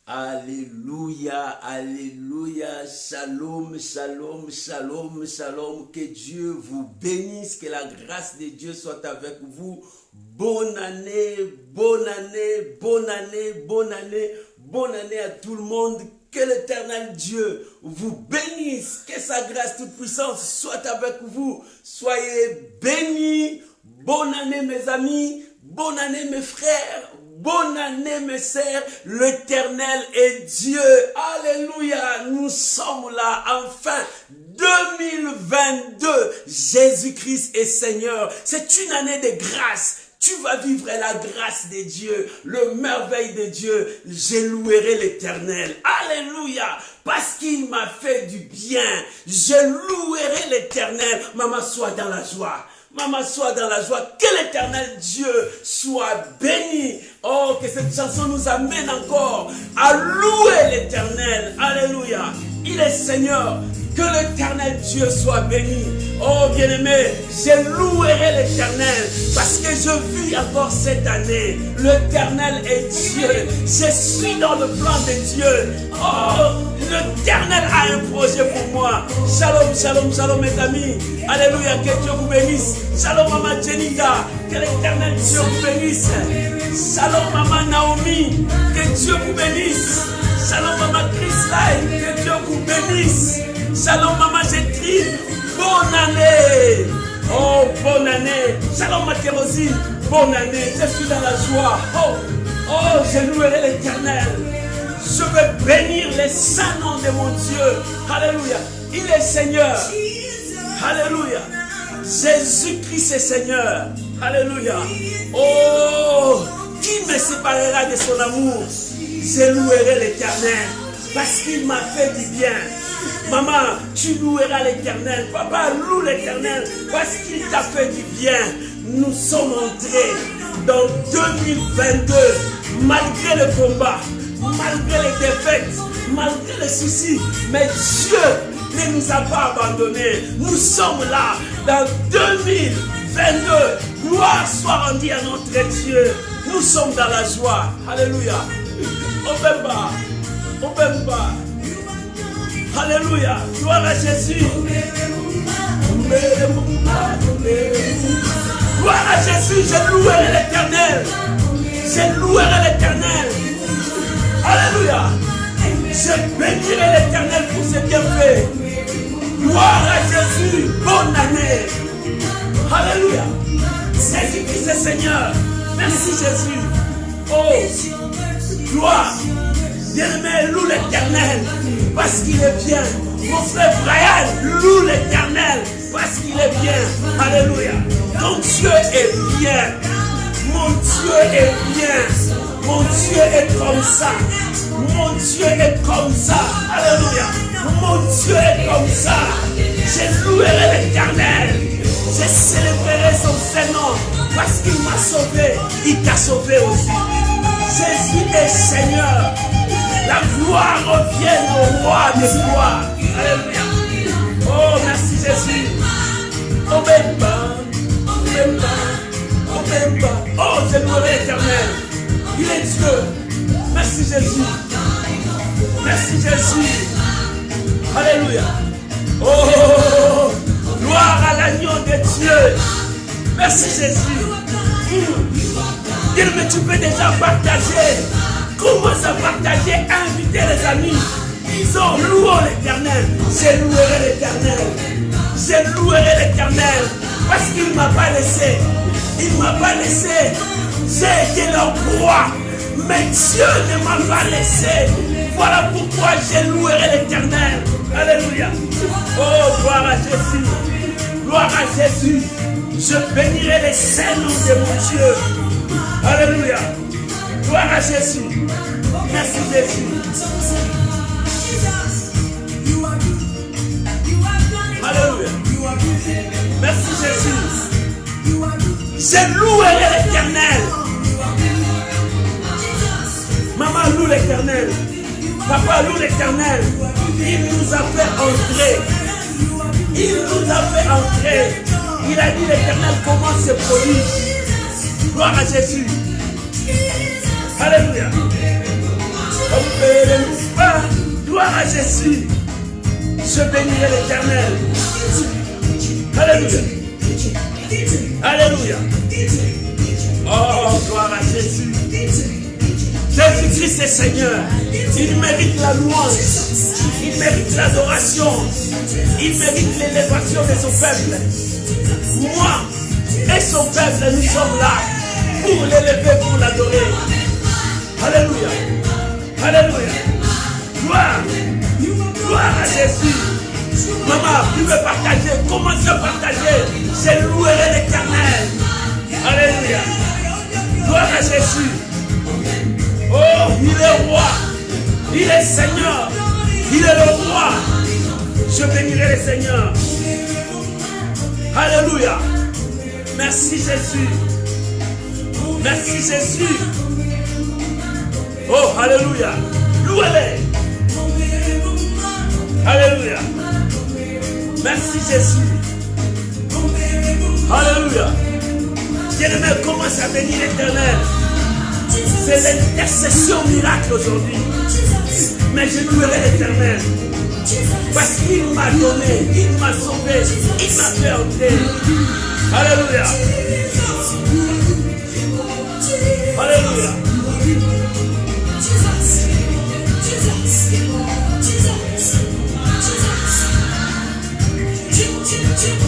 Alléluia, alléluia, shalom, shalom, shalom, shalom, que Dieu vous bénisse, que la grâce de Dieu soit avec vous. Bonne année, bonne année, bonne année, bonne année, bonne année à tout le monde. Que l'Éternel Dieu vous bénisse, que sa grâce toute puissante soit avec vous. Soyez bénis. Bonne année mes amis, bonne année mes frères. Bonne année mes sœurs, l'Éternel est Dieu. Alléluia, nous sommes là enfin. 2022, Jésus-Christ est Seigneur. C'est une année de grâce. Tu vas vivre la grâce de Dieu, le merveille de Dieu. Je louerai l'Éternel. Alléluia, parce qu'il m'a fait du bien. Je louerai l'Éternel. Maman, sois dans la joie. Maman, sois dans la joie. Que l'Éternel Dieu soit béni. Oh, que cette chanson nous amène encore à louer l'Éternel. Alléluia. Il est Seigneur. Que l'Éternel Dieu soit béni. Oh, bien-aimé, je louerai l'Éternel parce que je vis encore cette année. L'Éternel est Dieu. Je suis dans le plan de Dieu. Oh, l'Éternel a un projet pour moi. Shalom, shalom, shalom mes amis. Alléluia, que Dieu vous bénisse. Shalom maman Jenita, que l'Éternel Dieu vous bénisse. Shalom maman Naomi, que Dieu vous bénisse. Shalom maman Christine, que Dieu vous bénisse. Shalom maman Gétrine, bonne année. Oh, bonne année. Shalom ma Kérosine, bonne année. Je suis dans la joie. Oh, je louerai l'Éternel. Je vais bénir les saints noms de mon Dieu. Alléluia. Il est Seigneur. Alléluia. Jésus-Christ est Seigneur. Alléluia. Oh, qui me séparera de son amour? Je louerai l'Éternel parce qu'il m'a fait du bien. Maman, tu loueras l'Éternel. Papa, loue l'Éternel parce qu'il t'a fait du bien. Nous sommes entrés dans 2022 malgré le combat, malgré les défaites, malgré les soucis. Mais Dieu ne nous a pas abandonnés. Nous sommes là dans 2022. Gloire soit rendue à notre Dieu. Nous sommes dans la joie. Alléluia. Obemba. Obemba. Alléluia. Gloire à Jésus. Gloire à Jésus. Je louerai l'Éternel. Je louerai l'Éternel. Alléluia. Je bénirai l'Éternel pour ses bienfaits. Gloire à Jésus. Bonne année. Alléluia. Jésus-Christ est Seigneur. Merci Jésus. Oh, gloire. Bien-aimé, loue l'Éternel parce qu'il est bien. Mon frère Brian, loue l'Éternel parce qu'il est bien. Alléluia. Ton Dieu est bien. Mon Dieu est bien. Mon Dieu est comme ça. Mon Dieu est comme ça. Alléluia. Mon Dieu est comme ça. Je louerai l'Éternel. Je célébrerai son Saint-Nom parce qu'il m'a sauvé. Il t'a sauvé aussi. Jésus est Seigneur. La gloire revient au roi des gloires. Alléluia. Oh, merci Jésus. Obemba. Obemba. Obemba. Oh, je louerai l'Éternel. Il est Dieu. Merci Jésus. Merci Jésus. Alléluia. Oh, gloire à l'agneau de Dieu. Merci Jésus. Bien, mais tu peux déjà partager. Commence à partager, inviter les amis. Disons, louons l'Éternel. Je louerai l'Éternel. Je louerai l'Éternel. Parce qu'il ne m'a pas laissé. Il ne m'a pas laissé. J'ai été leur proie. Mais Dieu ne m'a pas laissé. Voilà pourquoi je louerai l'Éternel. Alléluia. Oh, gloire à Jésus. Gloire à Jésus. Je bénirai les saints noms de mon Dieu. Alléluia. Gloire à Jésus. Merci Jésus. Alléluia. Merci Jésus. Je louerai l'Éternel. Maman loue l'Éternel. Papa loue l'Éternel. Il nous a fait entrer. Il nous a fait entrer. Il a dit l'Éternel comment se produit. Gloire à Jésus. Alléluia. Gloire à Jésus. Je bénirai l'Éternel. Alléluia. Alléluia. Oh, gloire à Jésus. Jésus-Christ est Seigneur. Il mérite la louange. Il mérite l'adoration. Il mérite l'élévation de son peuple. Moi et son peuple, nous sommes là pour l'élever, pour l'adorer. Alléluia. Alléluia. Gloire. Gloire à Jésus. Maman, tu veux partager? Commence à partager. Je louerai l'Éternel. Alléluia. Gloire à Jésus. Oh, il est roi. Il est Seigneur. Il est le roi. Je bénirai le Seigneur. Alléluia. Merci Jésus. Merci Jésus. Oh, alléluia. Louez-les. Alléluia. Merci Jésus. Alléluia. Bien-aimé, commence à bénir l'Éternel. C'est l'intercession miracle aujourd'hui. Mais je louerai l'Éternel. Parce qu'il m'a donné, il m'a sauvé, il m'a fait entrer. Alléluia. Alléluia.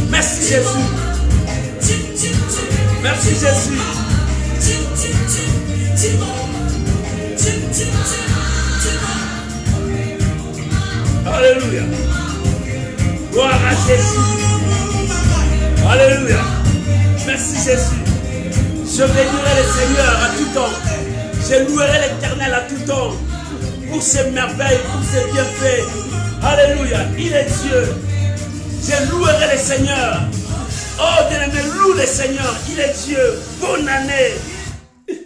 Merci Jésus. Merci Jésus. Alléluia. Gloire à Jésus. Alléluia. Merci Jésus. Je bénirai le Seigneur à tout temps. Je louerai l'Éternel à tout temps. Pour ses merveilles, pour ses bienfaits. Alléluia. Il est Dieu. Je louerai le Seigneur. Oh, bien-aimé, loue le Seigneur. Il est Dieu. Bonne année.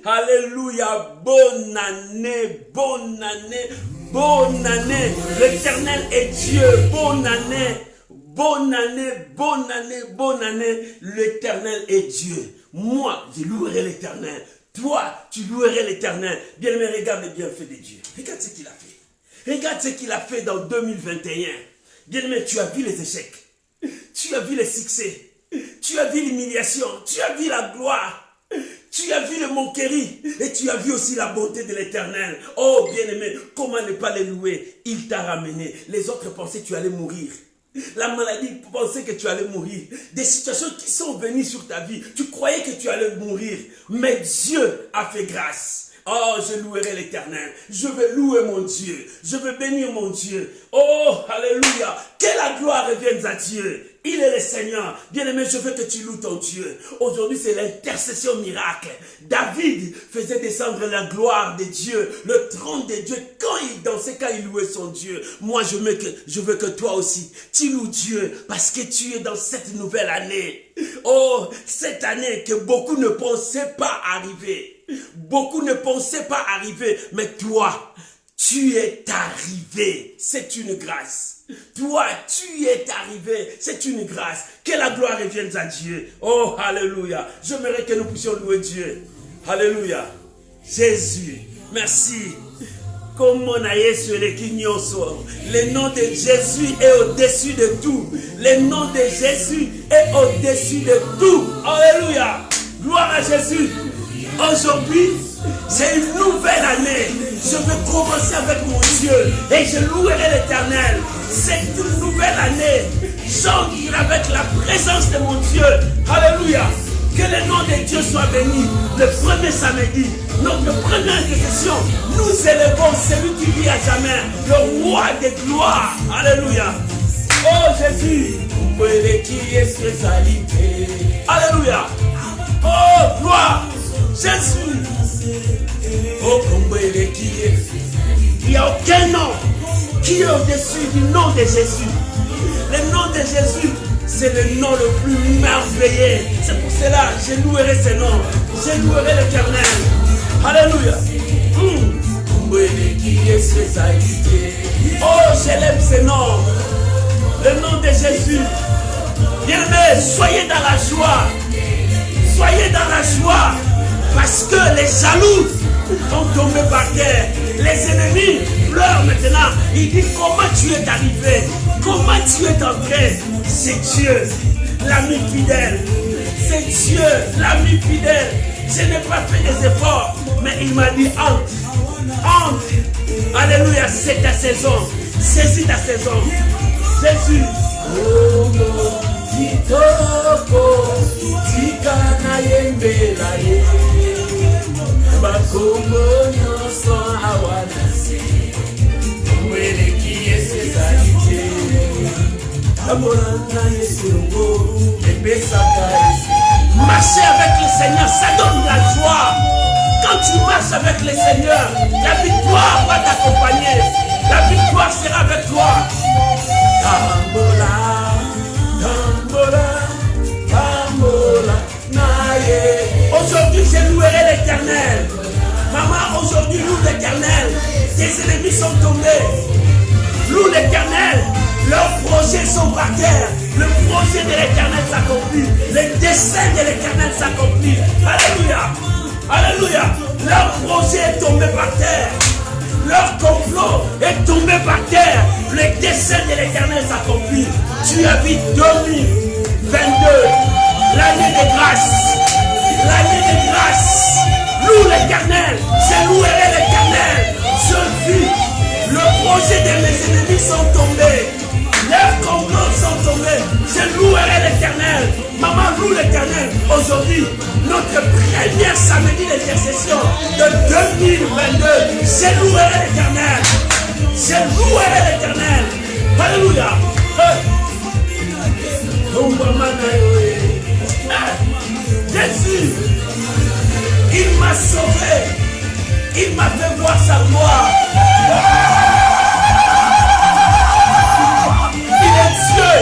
Alléluia. Bonne année. Bonne année. Bonne année. L'Éternel est Dieu. Bonne année. Bonne année. Bonne année. Bonne année. L'Éternel est Dieu. Moi, je louerai l'Éternel. Toi, tu louerais l'Éternel. Bien-aimé, regarde les bienfaits de Dieu. Regarde ce qu'il a fait. Regarde ce qu'il a fait dans 2021. Bien-aimé, tu as vu les échecs. Tu as vu les succès. Tu as vu l'humiliation. Tu as vu la gloire. Tu as vu le moquerie. Et tu as vu aussi la bonté de l'Éternel. Oh, bien-aimé, comment ne pas les louer? Il t'a ramené. Les autres pensaient que tu allais mourir. La maladie pensait que tu allais mourir. Des situations qui sont venues sur ta vie. Tu croyais que tu allais mourir. Mais Dieu a fait grâce. Oh, je louerai l'Éternel. Je vais louer mon Dieu. Je vais bénir mon Dieu. Oh, alléluia. Que la gloire revienne à Dieu. Il est le Seigneur. Bien-aimé, je veux que tu loues ton Dieu. Aujourd'hui, c'est l'intercession miracle. David faisait descendre la gloire de Dieu, le trône de Dieu. Dans ces cas, il louait son Dieu. Moi, je veux que toi aussi, tu loues Dieu parce que tu es dans cette nouvelle année. Oh, cette année que beaucoup ne pensaient pas arriver. Beaucoup ne pensaient pas arriver. Mais toi, tu es arrivé. C'est une grâce. Toi, tu es arrivé. C'est une grâce. Que la gloire revienne à Dieu. Oh, alléluia. J'aimerais que nous puissions louer Dieu. Alléluia. Jésus, merci. Comme on a le nom de Jésus est au-dessus de tout. Le nom de Jésus est au-dessus de tout. Alléluia. Gloire à Jésus. Aujourd'hui, c'est une nouvelle année. Je vais commencer avec mon Dieu et je louerai l'Éternel. C'est une nouvelle année. J'entre avec la présence de mon Dieu. Alléluia. Que le nom de Dieu soit béni. Le premier samedi, notre première intercession, nous élevons celui qui vit à jamais, le roi des gloires. Alléluia. Oh Jésus. Alléluia. Oh gloire. Jésus. Oh, il n'y a aucun nom qui est au-dessus du nom de Jésus. Le nom de Jésus, c'est le nom le plus merveilleux. C'est pour cela que je louerai ce nom. Je louerai l'Éternel. Alléluia. Oh, j'élève ce nom. Le nom de Jésus. Bien-aimé, soyez dans la joie. Soyez dans la joie. Parce que les jaloux ont tombé par terre. Les ennemis maintenant, il dit comment tu es arrivé, comment tu es entré. C'est Dieu, l'ami fidèle. C'est Dieu, l'ami fidèle. Je n'ai pas fait des efforts, mais il m'a dit entre, entre. Alléluia, c'est ta saison. Saisis ta saison. Jésus. Marcher avec le Seigneur, ça donne la joie. Quand tu marches avec le Seigneur, la victoire va t'accompagner. La victoire sera avec toi. Aujourd'hui, je louerai l'Éternel. Maman, aujourd'hui, loue l'Éternel. Tes ennemis sont tombés. Loue l'Éternel. Leurs projets sont par terre. Le projet de l'Éternel s'accomplit. Le dessein de l'Éternel s'accomplit. Alléluia. Alléluia. Leur projet est tombé par terre. Leur complot est tombé par terre. Le dessein de l'Éternel s'accomplit. Tu habites 2022. L'année de grâce. L'année de grâce. Loue l'Éternel. Je louerai l'Éternel. Je vis. Le projet de mes ennemis sont tombés. Leurs complots sont tombés. Je louerai l'Éternel. Maman, loue l'Éternel. Aujourd'hui, notre première samedi d'intercession de 2022. Je louerai l'Éternel. Je louerai l'Éternel. Alléluia. Jésus, il m'a sauvé. Il m'a fait voir sa gloire. Il est Dieu.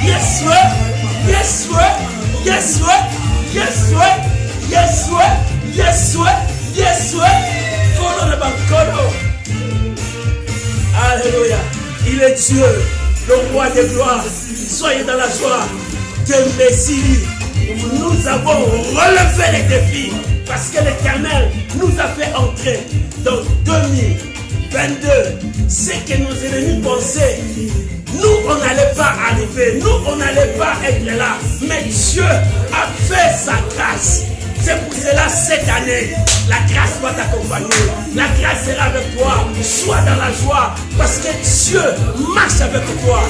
Yes, sir. Yes, sir. Yes, sir. Yes, sir. Yes, sir. Yes, sir. Yes, sir. Kolo le bankolo. Alléluia. Il est Dieu, le roi des gloires. Soyez dans la joie. Que Messie, nous avons relevé les défis parce que l'Éternel nous a fait entrer dans 2022. Ce que nos ennemis pensaient, nous, on n'allait pas arriver, nous, on n'allait pas être là. Mais Dieu a fait sa grâce. C'est pour cela, cette année, la grâce va t'accompagner. La grâce sera avec toi. Sois dans la joie parce que Dieu marche avec toi.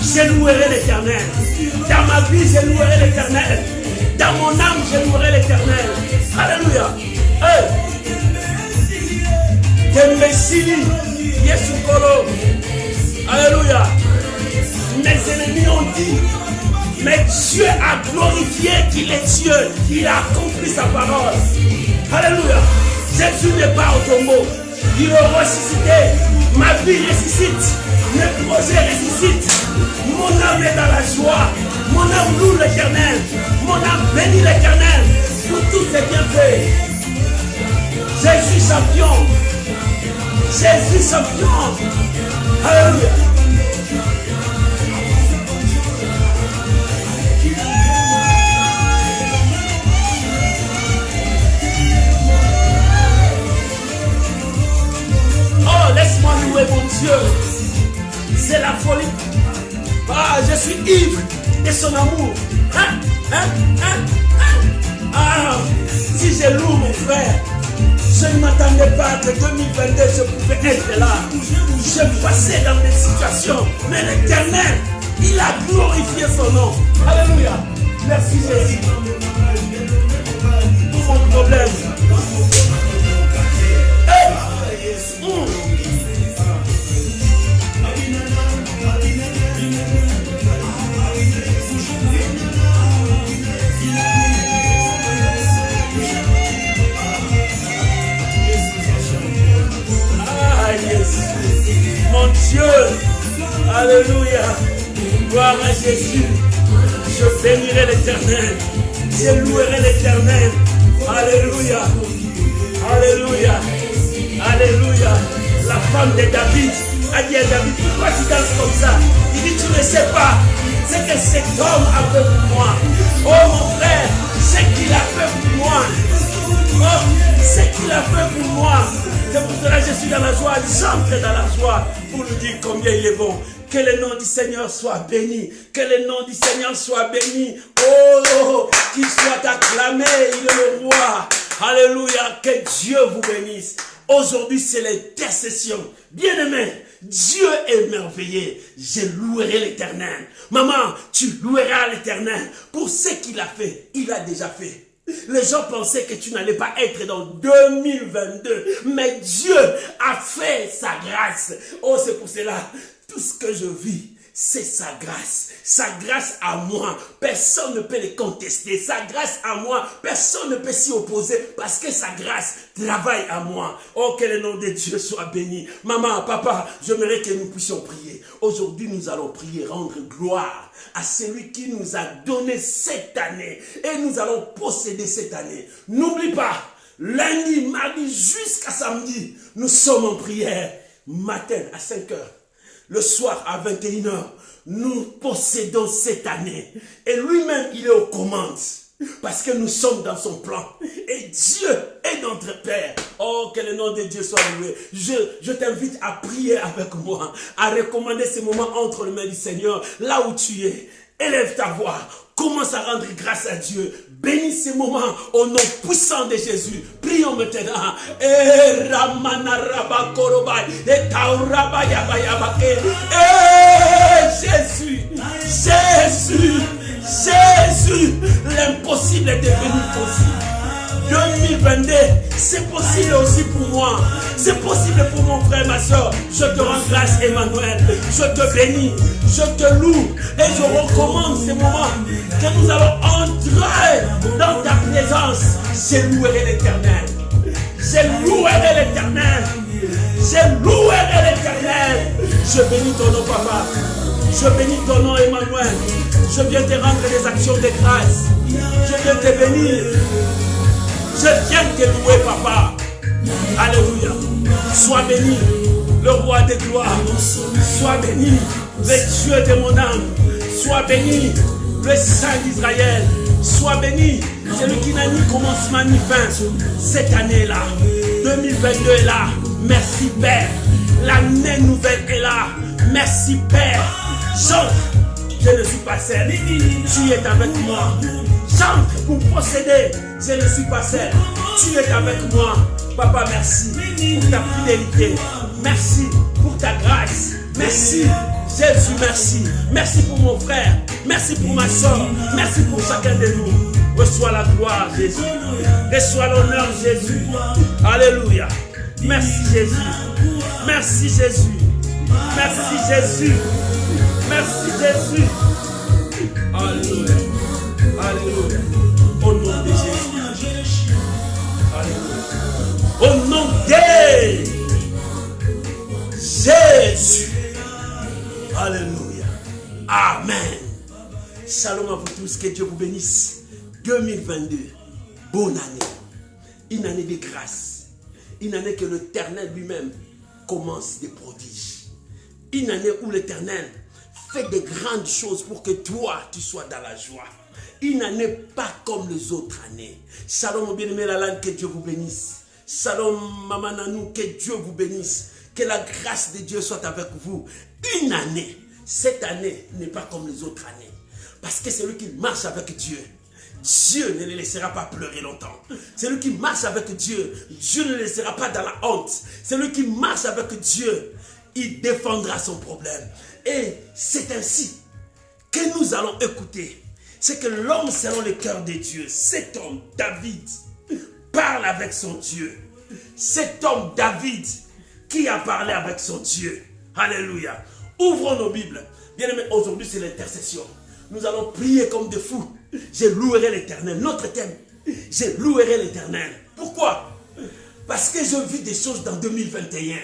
Je louerai l'Éternel. Dans ma vie, je louerai l'Éternel. Dans mon âme, je louerai l'Éternel. Alléluia. Hey. Kembesili, Yesu Kolo. Alléluia. Mes ennemis ont dit, mais Dieu a glorifié qu'il est Dieu. Il a accompli sa parole. Alléluia. Jésus n'est pas au tombeau. Il est ressuscité. Ma vie ressuscite. Mes projets ressuscitent. Mon âme est dans la joie. Mon âme loue l'Éternel. Mon âme bénit l'Éternel pour tous ses bienfaits. Jésus champion. Jésus champion. Alléluia. Oh, laisse-moi louer mon Dieu. C'est la folie. Ah, je suis ivre de son amour. Ah, si je loue mon frère, je ne m'attendais pas que 2022 je pouvais être là. Je passais dans des situations, mais l'Éternel, il a glorifié son nom. Alléluia. Merci Jésus. Pour mon problème. Mon Dieu, alléluia, gloire à Jésus. Je bénirai l'Éternel, je louerai l'Éternel. Alléluia, alléluia, alléluia. La femme de David a dit à David, pourquoi tu danses comme ça? Il dit, tu ne sais pas ce que cet homme a fait pour moi. Oh mon frère, ce qu'il a fait pour moi. Oh, ce qu'il a fait pour moi. C'est pour cela que je suis dans la joie, j'entre dans la joie pour lui dire combien il est bon. Que le nom du Seigneur soit béni. Que le nom du Seigneur soit béni. Oh, qu'il soit acclamé, il est le roi. Alléluia, que Dieu vous bénisse. Aujourd'hui, c'est l'intercession. Bien-aimé, Dieu est merveilleux. Je louerai l'Éternel. Maman, tu loueras l'Éternel pour ce qu'il a fait. Il a déjà fait. Les gens pensaient que tu n'allais pas être dans 2022. Mais Dieu a fait sa grâce. Oh, c'est pour cela. Tout ce que je vis, c'est sa grâce. Sa grâce à moi, personne ne peut le contester. Sa grâce à moi, personne ne peut s'y opposer parce que sa grâce travaille à moi. Oh, que le nom de Dieu soit béni. Maman, papa, j'aimerais que nous puissions prier. Aujourd'hui, nous allons prier, rendre gloire à celui qui nous a donné cette année. Et nous allons posséder cette année. N'oublie pas, lundi, mardi, jusqu'à samedi, nous sommes en prière. Matin à 5 heures. Le soir à 21 h, nous possédons cette année. Et lui-même, il est aux commandes. Parce que nous sommes dans son plan. Et Dieu est notre Père. Oh, que le nom de Dieu soit loué. Je t'invite à prier avec moi. À recommander ces moments entre les mains du Seigneur. Là où tu es. Élève ta voix. Commence à rendre grâce à Dieu. Bénis ces moments au nom puissant de Jésus. Prions maintenant. Jésus, Jésus, Jésus, l'impossible est devenu possible. 2022, c'est possible aussi pour moi. C'est possible pour mon frère, ma soeur. Je te rends grâce, Emmanuel. Je te bénis, je te loue. Et je recommande ces moments que nous allons entrer dans ta présence. Je louerai l'Éternel. Je louerai l'Éternel. Je louerai l'Éternel. Je bénis ton nom, papa. Je bénis ton nom, Emmanuel. Je viens te rendre des actions de grâce. Je viens te bénir. Je viens te louer, papa. Alléluia. Sois béni, le roi des gloires. Sois béni, le Dieu de mon âme. Sois béni, le Saint d'Israël. Sois béni, celui qui n'a ni commencement ni fin. Cette année-là, 2022 est là. Merci, Père. L'année nouvelle est là. Merci, Père. Chante, je ne suis pas seul. Tu es avec moi. Chante pour posséder, je ne suis pas seul. Tu es avec moi. Papa, merci pour ta fidélité. Merci pour ta grâce. Merci, Jésus, merci. Merci pour mon frère. Merci pour ma soeur. Merci pour chacun de nous. Reçois la gloire, Jésus. Reçois l'honneur, Jésus. Alléluia. Merci, Jésus. Merci, Jésus. Merci, Jésus. Merci, Jésus. Alléluia. Alléluia. Au nom de Jésus. Alléluia. Au nom de Jésus. Alléluia. Amen. Shalom à vous tous. Que Dieu vous bénisse. 2022. Bonne année. Une année de grâce. Une année que l'Éternel lui-même commence des prodiges. Une année où l'Éternel fait de grandes choses pour que toi, tu sois dans la joie. Une année pas comme les autres années. Shalom, mon bien-aimé Lalanne, que Dieu vous bénisse. Shalom, Maman Nanou, que Dieu vous bénisse. Que la grâce de Dieu soit avec vous. Une année. Cette année n'est pas comme les autres années. Parce que celui qui marche avec Dieu, Dieu ne le laissera pas pleurer longtemps. Celui qui marche avec Dieu, Dieu ne le laissera pas dans la honte. Celui qui marche avec Dieu, il défendra son problème. Et c'est ainsi que nous allons écouter. C'est que l'homme selon le cœur de Dieu, cet homme David, parle avec son Dieu. Cet homme David qui a parlé avec son Dieu. Alléluia. Ouvrons nos Bibles. Bien aimé, aujourd'hui c'est l'intercession. Nous allons prier comme des fous. Je louerai l'Éternel. Notre thème, je louerai l'Éternel. Pourquoi? Parce que je vis des choses dans 2021.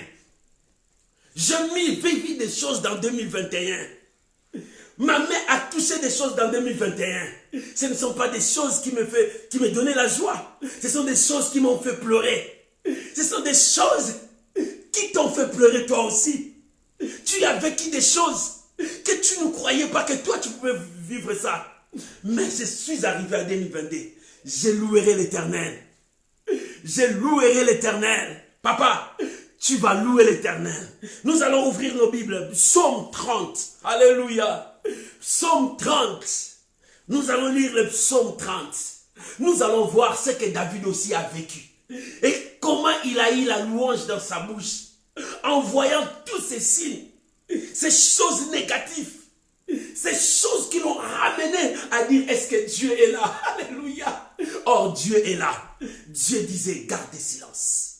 Je vis des choses dans 2021. Ma main a touché des choses dans 2021. Ce ne sont pas des choses qui me donnaient la joie. Ce sont des choses qui m'ont fait pleurer. Ce sont des choses qui t'ont fait pleurer toi aussi. Tu as vécu des choses que tu ne croyais pas que toi tu pouvais vivre ça. Mais je suis arrivé à 2022. Je louerai l'Éternel. Je louerai l'Éternel. Papa, tu vas louer l'Éternel. Nous allons ouvrir nos Bibles. Psaume 30. Alléluia. Psaume 30. Nous allons lire le psaume 30. Nous allons voir ce que David aussi a vécu. Et comment il a eu la louange dans sa bouche. En voyant tous ces signes. Ces choses négatives. Ces choses qui l'ont ramené à dire est-ce que Dieu est là? Alléluia. Or Dieu est là. Dieu disait gardez silence.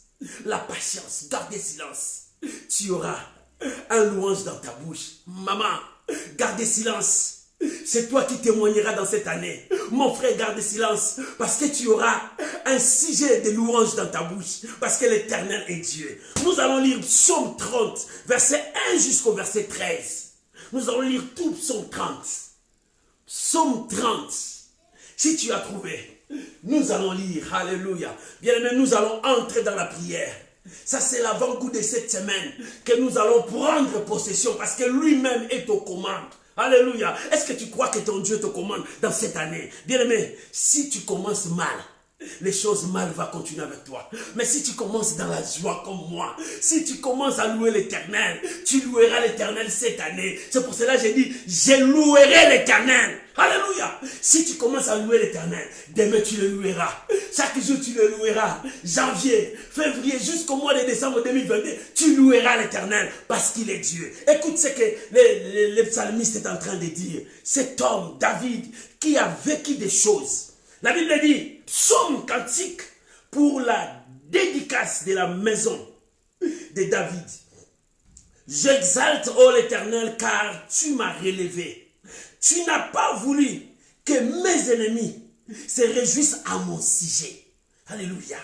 La patience, gardez silence. Tu auras un louange dans ta bouche. Maman, gardez silence. C'est toi qui témoigneras dans cette année. Mon frère, garde silence. Parce que tu auras un sujet de louange dans ta bouche. Parce que l'Éternel est Dieu. Nous allons lire Psaume 30, verset 1 jusqu'au verset 13. Nous allons lire tout Psaume 30. Psaume 30. Si tu as trouvé, nous allons lire. Alléluia. Bien-aimés, nous allons entrer dans la prière. Ça, c'est l'avant-goût de cette semaine que nous allons prendre possession parce que lui-même est aux commandes. Alléluia. Est-ce que tu crois que ton Dieu te commande dans cette année? Bien-aimé, si tu commences mal, les choses mal vont continuer avec toi. Mais si tu commences dans la joie comme moi, si tu commences à louer l'Éternel, tu loueras l'Éternel cette année. C'est pour cela que j'ai dit, je louerai l'Éternel. Alléluia. Si tu commences à louer l'Éternel, demain tu le loueras. Chaque jour tu le loueras. Janvier, février, jusqu'au mois de décembre 2022, tu loueras l'Éternel parce qu'il est Dieu. Écoute ce que le psalmiste est en train de dire. Cet homme, David, qui a vécu des choses. La Bible dit, psaume cantique pour la dédicace de la maison de David. J'exalte, ô l'Éternel, car tu m'as relevé. Tu n'as pas voulu que mes ennemis se réjouissent à mon sujet. Alléluia.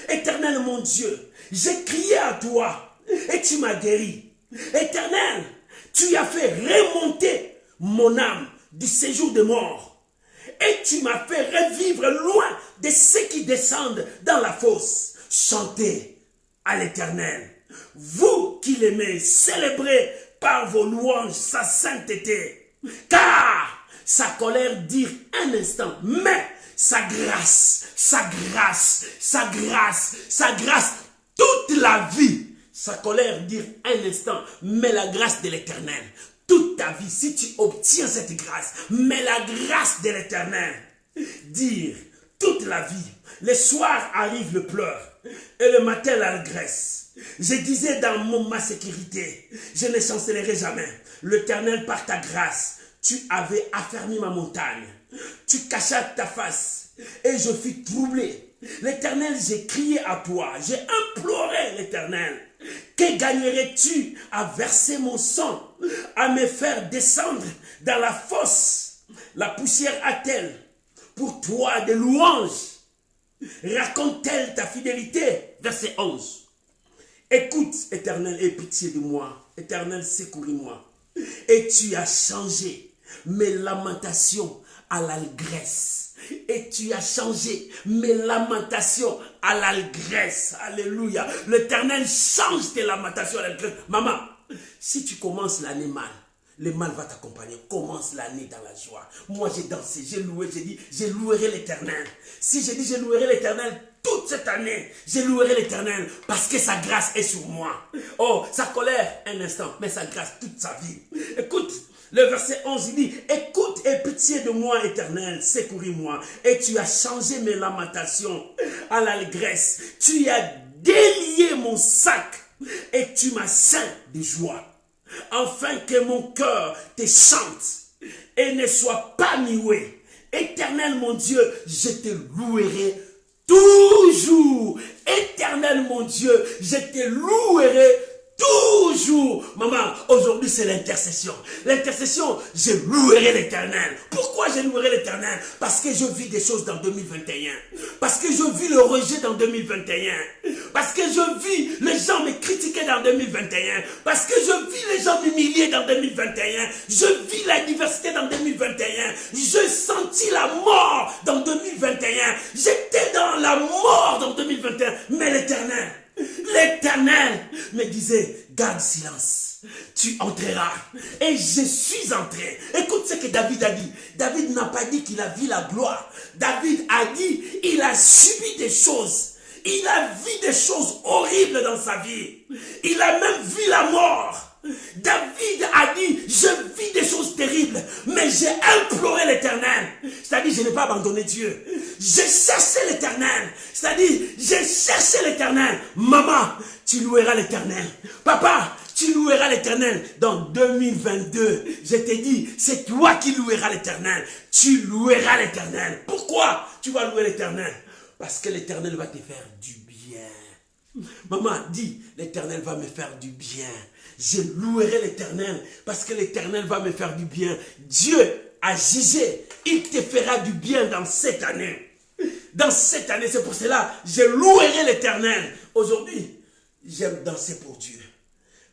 Éternel mon Dieu, j'ai crié à toi et tu m'as guéri. Éternel, tu as fait remonter mon âme du séjour de mort. Et tu m'as fait revivre loin de ceux qui descendent dans la fosse. Chantez à l'Éternel. Vous qui l'aimez, célébrez par vos louanges sa sainteté. Car sa colère dure un instant, mais sa grâce, toute la vie. Sa colère dure un instant, mais la grâce de l'Éternel. Toute ta vie, si tu obtiens cette grâce, mais la grâce de l'Éternel, dire toute la vie, le soir arrive le pleur et le matin l'allégresse. Je disais dans ma sécurité, je ne chancellerai jamais. L'Éternel par ta grâce, tu avais affermi ma montagne. Tu cachas ta face et je fus troublé. L'Éternel, j'ai crié à toi, j'ai imploré l'Éternel. Que gagnerais-tu à verser mon sang, à me faire descendre dans la fosse? La poussière a-t-elle pour toi des louanges? Raconte-t-elle ta fidélité? Verset 11. Écoute, Éternel, aie pitié de moi. Éternel, secouris-moi. Et tu as changé mes lamentations à l'allégresse. Et tu as changé mes lamentations à l'allégresse. Alléluia. L'Éternel change tes lamentations à l'allégresse. Maman, si tu commences l'année mal, le mal va t'accompagner. Commence l'année dans la joie. Moi, j'ai dansé, j'ai loué, j'ai dit, je louerai l'Éternel. Si j'ai dit, je louerai l'Éternel toute cette année, je louerai l'Éternel parce que sa grâce est sur moi. Oh, sa colère, un instant, mais sa grâce toute sa vie. Écoute. Le verset 11, il dit, écoute et pitié de moi, Éternel, secouris-moi. Et tu as changé mes lamentations à l'allégresse. Tu as délié mon sac et tu m'as ceint de joie. Afin que mon cœur te chante et ne soit pas muet. Éternel mon Dieu, je te louerai toujours. Éternel mon Dieu, je te louerai toujours. Maman, aujourd'hui c'est l'intercession. L'intercession, je louerai l'Éternel. Pourquoi je louerai l'Éternel? Parce que je vis des choses dans 2021. Parce que je vis le rejet dans 2021. Parce que je vis les gens me critiquer dans 2021. Parce que je vis les gens m'humilier dans 2021. Je vis la diversité dans 2021. Je sentis la mort dans 2021. J'étais dans la mort dans 2021. Mais l'Éternel, L'Éternel me disait, garde silence, tu entreras. Et je suis entré. Écoute ce que David a dit. David n'a pas dit qu'il a vu la gloire. David a dit, il a subi des choses. Il a vu des choses horribles dans sa vie. Il a même vu la mort. David a dit, je vis des choses terribles, mais j'ai imploré l'Éternel. C'est-à-dire, je n'ai pas abandonné Dieu. J'ai cherché l'Éternel. C'est-à-dire, j'ai cherché l'Éternel. Maman, tu loueras l'Éternel. Papa, tu loueras l'Éternel. Dans 2022, je t'ai dit, c'est toi qui loueras l'Éternel. Tu loueras l'Éternel. Pourquoi tu vas louer l'Éternel? Parce que l'Éternel va te faire du bien. Maman, dis, l'Éternel va me faire du bien. Je louerai l'Éternel parce que l'Éternel va me faire du bien. Dieu a jugé, il te fera du bien dans cette année. Dans cette année, c'est pour cela, je louerai l'Éternel. Aujourd'hui, j'aime danser pour Dieu.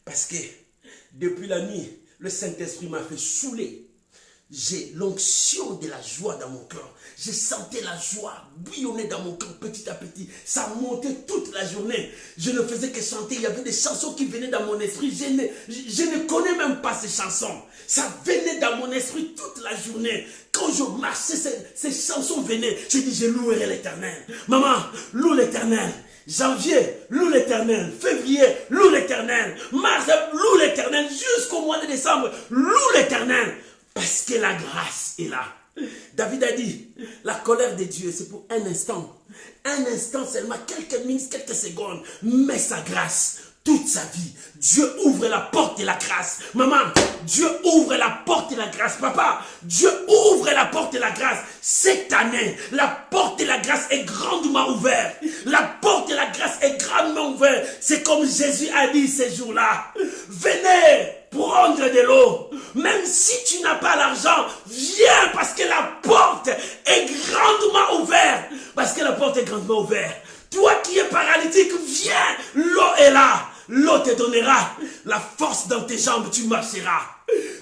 Parce que depuis la nuit, le Saint-Esprit m'a fait saouler. J'ai l'onction de la joie dans mon cœur. J'ai senti la joie bouillonner dans mon cœur petit à petit. Ça montait toute la journée. Je ne faisais que chanter. Il y avait des chansons qui venaient dans mon esprit. Je ne connais même pas ces chansons. Ça venait dans mon esprit toute la journée. Quand je marchais, ces chansons venaient. J'ai dit, je louerai l'Éternel. Maman, loue l'Éternel. Janvier, loue l'Éternel. Février, loue l'Éternel. Mars, loue l'Éternel. Jusqu'au mois de décembre, loue l'Éternel. Parce que la grâce est là. David a dit, la colère de Dieu, c'est pour un instant. Un instant seulement, quelques minutes, quelques secondes. Mais sa grâce, toute sa vie, Dieu ouvre la porte de la grâce. Maman, Dieu ouvre la porte de la grâce. Papa, Dieu ouvre la porte de la grâce. Cette année, la porte de la grâce est grandement ouverte. La porte de la grâce est grandement ouverte. C'est comme Jésus a dit ces jours-là. Venez prendre de l'eau. Même si tu n'as pas l'argent, viens parce que la porte est grandement ouverte. Parce que la porte est grandement ouverte. Toi qui es paralytique, viens. L'eau est là. L'eau te donnera la force dans tes jambes, tu marcheras.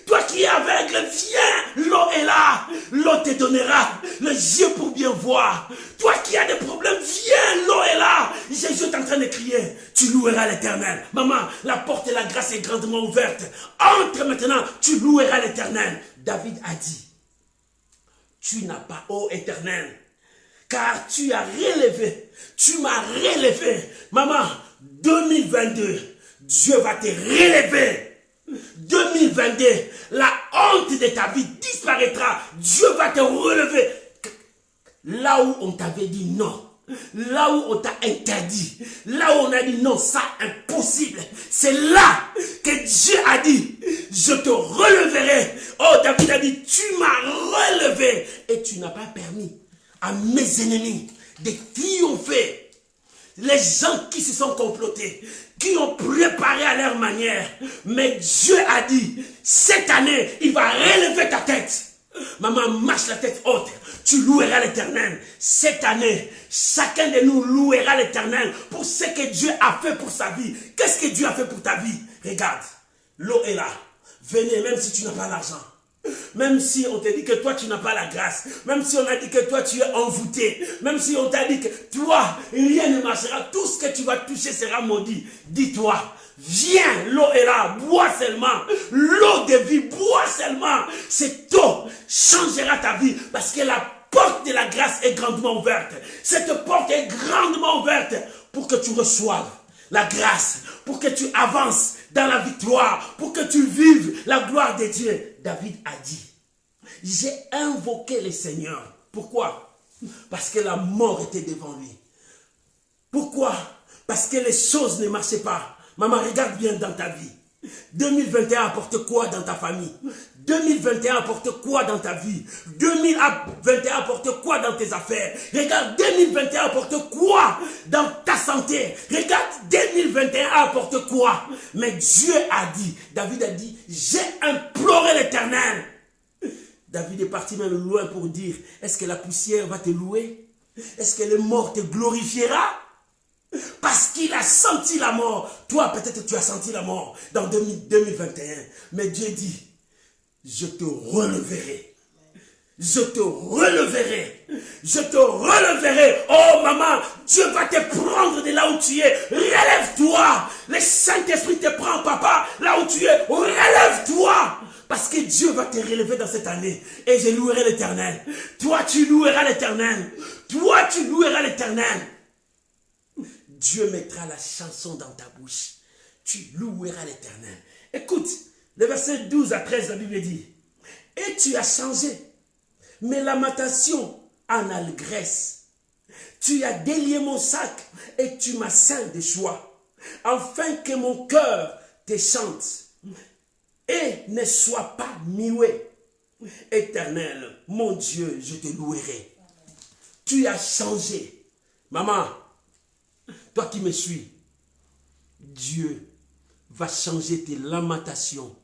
Toi qui es aveugle, viens, l'eau est là. L'eau te donnera les yeux pour bien voir. Toi qui as des problèmes, viens, l'eau est là. Jésus est en train de crier, tu loueras l'Éternel. Maman, la porte de la grâce est grandement ouverte. Entre maintenant, tu loueras l'Éternel. David a dit, tu n'as pas, ô Éternel, car tu as relevé, tu m'as relevé. Maman, 2022, Dieu va te relever. 2022, la honte de ta vie disparaîtra. Dieu va te relever. Là où on t'avait dit non, là où on t'a interdit, là où on a dit non, ça impossible, c'est là que Dieu a dit, je te releverai. Oh, David a dit, tu m'as relevé et tu n'as pas permis à mes ennemis de triompher. Les gens qui se sont complotés, qui ont préparé à leur manière. Mais Dieu a dit, cette année, il va relever ta tête. Maman, marche la tête haute. Tu loueras l'Éternel. Cette année, chacun de nous louera l'Éternel pour ce que Dieu a fait pour sa vie. Qu'est-ce que Dieu a fait pour ta vie? Regarde, l'eau est là. Venez, même si tu n'as pas l'argent. Même si on t'a dit que toi tu n'as pas la grâce, même si on a dit que toi tu es envoûté, même si on t'a dit que toi rien ne marchera, tout ce que tu vas toucher sera maudit. Dis-toi, viens, l'eau est là, bois seulement, l'eau de vie, bois seulement. Cette eau changera ta vie parce que la porte de la grâce est grandement ouverte. Cette porte est grandement ouverte pour que tu reçoives la grâce, pour que tu avances dans la victoire, pour que tu vives la gloire de Dieu. David a dit, j'ai invoqué le Seigneur. Pourquoi? Parce que la mort était devant lui. Pourquoi? Parce que les choses ne marchaient pas. Maman, regarde bien dans ta vie. 2021 apporte quoi dans ta famille? 2021 apporte quoi dans ta vie? 2021 apporte quoi dans tes affaires? Regarde, 2021 apporte quoi dans ta santé? Regarde, 2021 apporte quoi? Mais Dieu a dit, David a dit, j'ai imploré l'Éternel. David est parti même loin pour dire, est-ce que la poussière va te louer? Est-ce que le mort te glorifiera? Parce qu'il a senti la mort. Toi, peut-être tu as senti la mort dans 2021. Mais Dieu dit, je te releverai. je te releverai. Je te releverai. Oh maman, Dieu va te prendre de là où tu es. Relève-toi. Le Saint-Esprit te prend, papa, là où tu es. Relève-toi. Parce que Dieu va te relever dans cette année. Et je louerai l'Éternel. Toi, tu loueras l'Éternel. Toi, tu loueras l'Éternel. Dieu mettra la chanson dans ta bouche. Tu loueras l'Éternel. Écoute, le verset 12 à 13, la Bible dit, et tu as changé mes lamentations en allégresse. Tu as délié mon sac et tu m'as ceint de joie, afin que mon cœur te chante et ne soit pas muet. Éternel, mon Dieu, je te louerai. Tu as changé. Maman, toi qui me suis, Dieu va changer tes lamentations.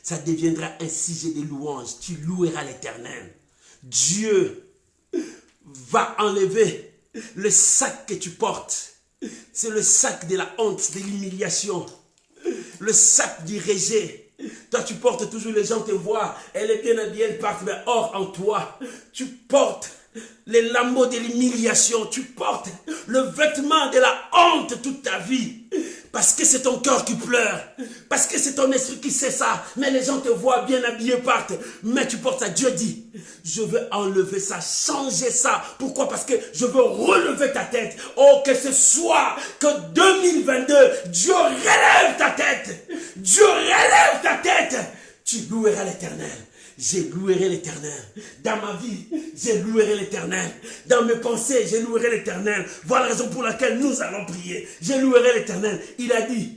Ça deviendra un sujet de louange. Tu loueras l'Éternel. Dieu va enlever le sac que tu portes. C'est le sac de la honte, de l'humiliation. Le sac du rejet. Toi, tu portes toujours, les gens te voient. Elle est bien habillée, elle part. Mais or, en toi, tu portes les lambeaux de l'humiliation. Tu portes le vêtement de la honte toute ta vie. Parce que c'est ton cœur qui pleure. Parce que c'est ton esprit qui sait ça. Mais les gens te voient bien habillé, partent. Mais tu portes ça. Dieu dit, je veux enlever ça, changer ça. Pourquoi? Parce que je veux relever ta tête. Oh, que ce soit que 2022, Dieu relève ta tête. Dieu relève ta tête. Tu loueras l'Éternel. Je louerai l'Éternel. Dans ma vie, je louerai l'Éternel. Dans mes pensées, je louerai l'Éternel. Voilà la raison pour laquelle nous allons prier. Je louerai l'Éternel. Il a dit,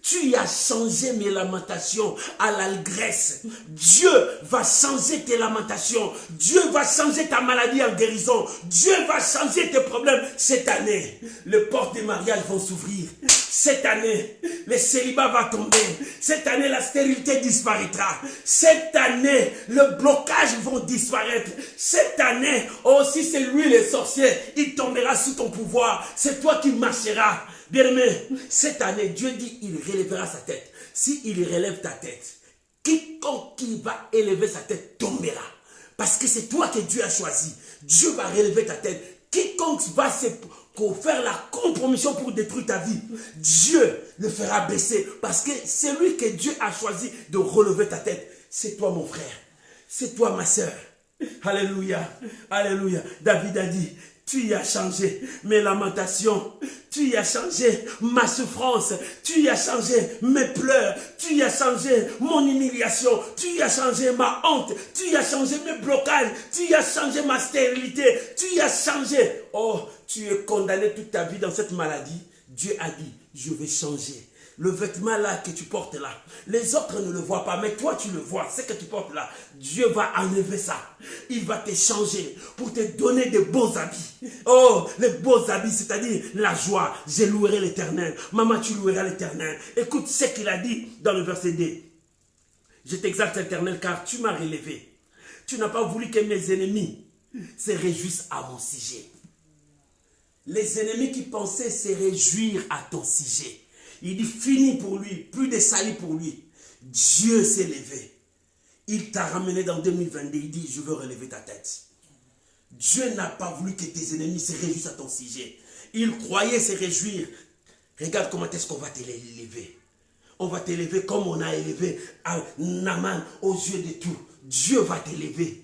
tu as changé mes lamentations à l'allégresse. Dieu va changer tes lamentations. Dieu va changer ta maladie en guérison. Dieu va changer tes problèmes. Cette année, les portes des mariages vont s'ouvrir. Cette année, le célibat va tomber. Cette année, la stérilité disparaîtra. Cette année, le blocage vont disparaître. Cette année, oh, si c'est lui le sorcier, il tombera sous ton pouvoir. C'est toi qui marcheras. Bien-aimé, cette année, Dieu dit, il relèvera sa tête. S'il relève ta tête, quiconque qui va élever sa tête tombera. Parce que c'est toi que Dieu a choisi. Dieu va relever ta tête. Quiconque va faire la compromission pour détruire ta vie, Dieu le fera baisser. Parce que c'est lui que Dieu a choisi de relever ta tête. C'est toi mon frère. C'est toi ma soeur. Alléluia. Alléluia. David a dit, tu as changé mes lamentations, tu as changé ma souffrance, tu as changé mes pleurs, tu as changé mon humiliation, tu as changé ma honte, tu as changé mes blocages, tu as changé ma stérilité, tu as changé. Oh, tu es condamné toute ta vie dans cette maladie. Dieu a dit, je vais changer. Le vêtement là que tu portes là, les autres ne le voient pas, mais toi tu le vois, ce que tu portes là, Dieu va enlever ça. Il va te changer pour te donner de beaux habits. Oh, les beaux habits, c'est-à-dire la joie. Je louerai l'Éternel. Maman, tu loueras l'Éternel. Écoute ce qu'il a dit dans le verset 2. Je t'exalte l'Éternel car tu m'as relevé. Tu n'as pas voulu que mes ennemis se réjouissent à mon sujet. Les ennemis qui pensaient se réjouir à ton sujet. Il dit fini pour lui, plus de salut pour lui. Dieu s'est levé. Il t'a ramené dans 2022. Il dit je veux relever ta tête. Dieu n'a pas voulu que tes ennemis se réjouissent à ton sujet. Il croyait se réjouir. Regarde comment est-ce qu'on va t'élever. On va t'élever comme on a élevé Naaman aux yeux de tous. Dieu va t'élever.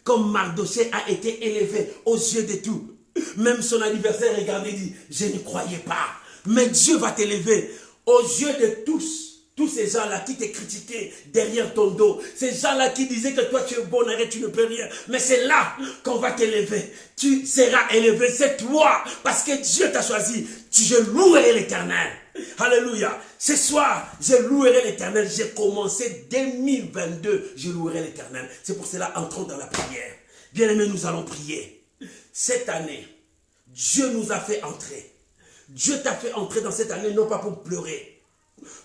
Comme Mardoché a été élevé aux yeux de tous. Même son adversaire regardait et dit je ne croyais pas. Mais Dieu va t'élever aux yeux de tous ces gens-là qui te critiquaient derrière ton dos. Ces gens-là qui disaient que toi tu es bon, arrête, tu ne peux rien. Mais c'est là qu'on va t'élever. Tu seras élevé, c'est toi. Parce que Dieu t'a choisi. Je louerai l'Éternel. Alléluia. Ce soir, je louerai l'Éternel. J'ai commencé 2022. Je louerai l'Éternel. C'est pour cela, entrons dans la prière. Bien-aimés, nous allons prier. Cette année, Dieu nous a fait entrer. Dieu t'a fait entrer dans cette année, non pas pour pleurer,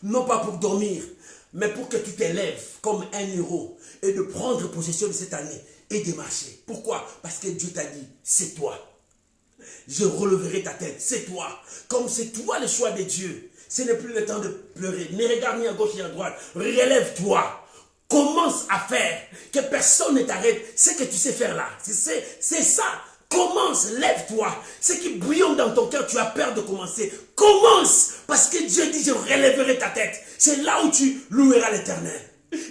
non pas pour dormir, mais pour que tu t'élèves comme un héros et de prendre possession de cette année et de marcher. Pourquoi? Parce que Dieu t'a dit, c'est toi. Je releverai ta tête, c'est toi. Comme c'est toi le choix de Dieu, ce n'est plus le temps de pleurer. Ne regarde ni à gauche ni à droite. Relève-toi. Commence à faire. Que personne ne t'arrête. Ce que tu sais faire là. C'est ça. Commence, lève-toi. Ce qui bouillonne dans ton cœur, tu as peur de commencer. Commence. Parce que Dieu dit, je relèverai ta tête. C'est là où tu loueras l'Éternel.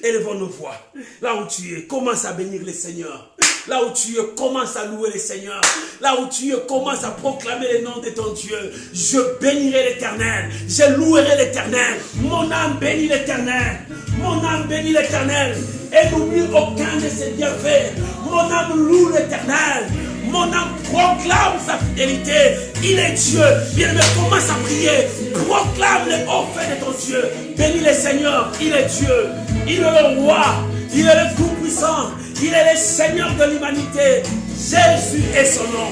Élevons nos voix. Là où tu es, commence à bénir le Seigneur. Là où tu es, commence à louer le Seigneur. Là où tu es, commence à proclamer le nom de ton Dieu. Je bénirai l'Éternel. Je louerai l'Éternel. Mon âme bénit l'Éternel. Mon âme bénit l'Éternel. Et n'oublie aucun de ses bienfaits. Mon âme loue l'Éternel. Mon âme proclame sa fidélité. Il est Dieu. Bien-aimé, commence à prier. Proclame les hauts faits de ton Dieu. Bénis le Seigneur. Il est Dieu. Il est le roi. Il est le Tout-Puissant. Il est le Seigneur de l'humanité. Jésus est son nom.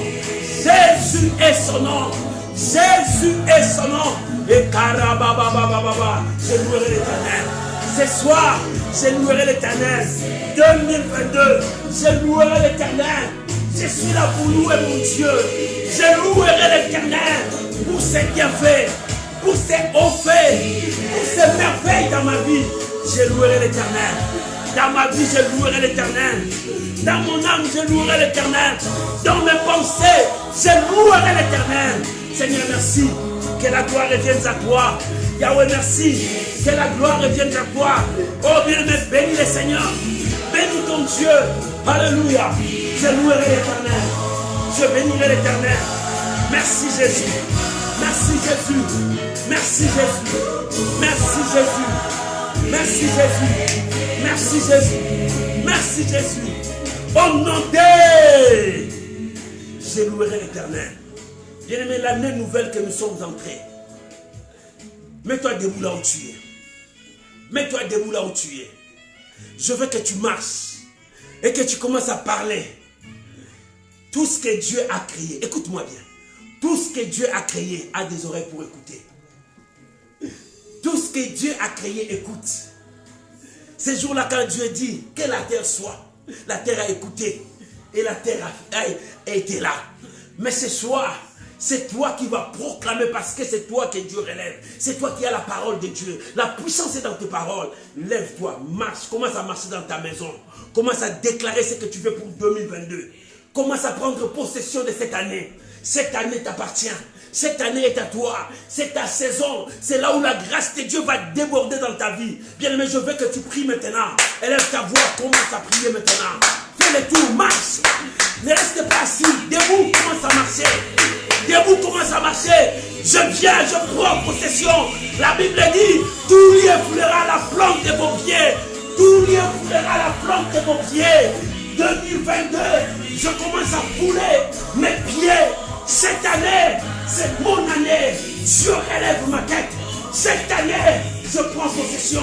Jésus est son nom. Jésus est son nom. Et karabababababa. Je louerai l'Éternel. Ce soir, je louerai l'Éternel. 2022, je louerai l'Éternel. Je suis là pour louer mon Dieu. Je louerai l'Éternel pour ses bienfaits, pour ses hauts faits, pour ses merveilles dans ma vie. Je louerai l'Éternel. Dans ma vie, je louerai l'Éternel. Dans mon âme, je louerai l'Éternel. Dans mes pensées, je louerai l'Éternel. Seigneur, merci. Que la gloire revienne à toi. Yahweh, merci. Que la gloire revienne à toi. Oh bien-aimé, bénis le Seigneur. Bénis ton Dieu. Alléluia. Je louerai l'Éternel. Je bénirai l'Éternel. Merci Jésus. Merci Jésus. Merci Jésus. Merci Jésus. Merci Jésus. Merci Jésus. Merci Jésus. Au nom de... Je louerai l'Éternel. Bien-aimé, l'année nouvelle que nous sommes entrés. Mets-toi debout là où tu es. Mets-toi debout là où tu es. Je veux que tu marches et que tu commences à parler. Tout ce que Dieu a créé, écoute-moi bien. Tout ce que Dieu a créé a des oreilles pour écouter. Tout ce que Dieu a créé, écoute. Ces jours-là, quand Dieu dit que la terre soit, la terre a écouté et la terre a été là. Mais ce soir, c'est toi qui vas proclamer parce que c'est toi que Dieu relève. C'est toi qui as la parole de Dieu. La puissance est dans tes paroles. Lève-toi, marche. Commence à marcher dans ta maison. Commence à déclarer ce que tu veux pour 2022. Commence à prendre possession de cette année. Cette année t'appartient. Cette année est à toi. C'est ta saison. C'est là où la grâce de Dieu va déborder dans ta vie. Bien-aimé, je veux que tu pries maintenant. Élève ta voix. Commence à prier maintenant. Fais le tour. Marche. Ne reste pas assis. Debout. Commence à marcher. Debout, commence à marcher. Je viens, je prends possession. La Bible dit, tout lieu foulera la plante de vos pieds. Tout lieu foulera la plante de vos pieds. 2022, je commence à fouler mes pieds. Cette année, c'est mon année. Je relève ma tête. Cette année, je prends possession.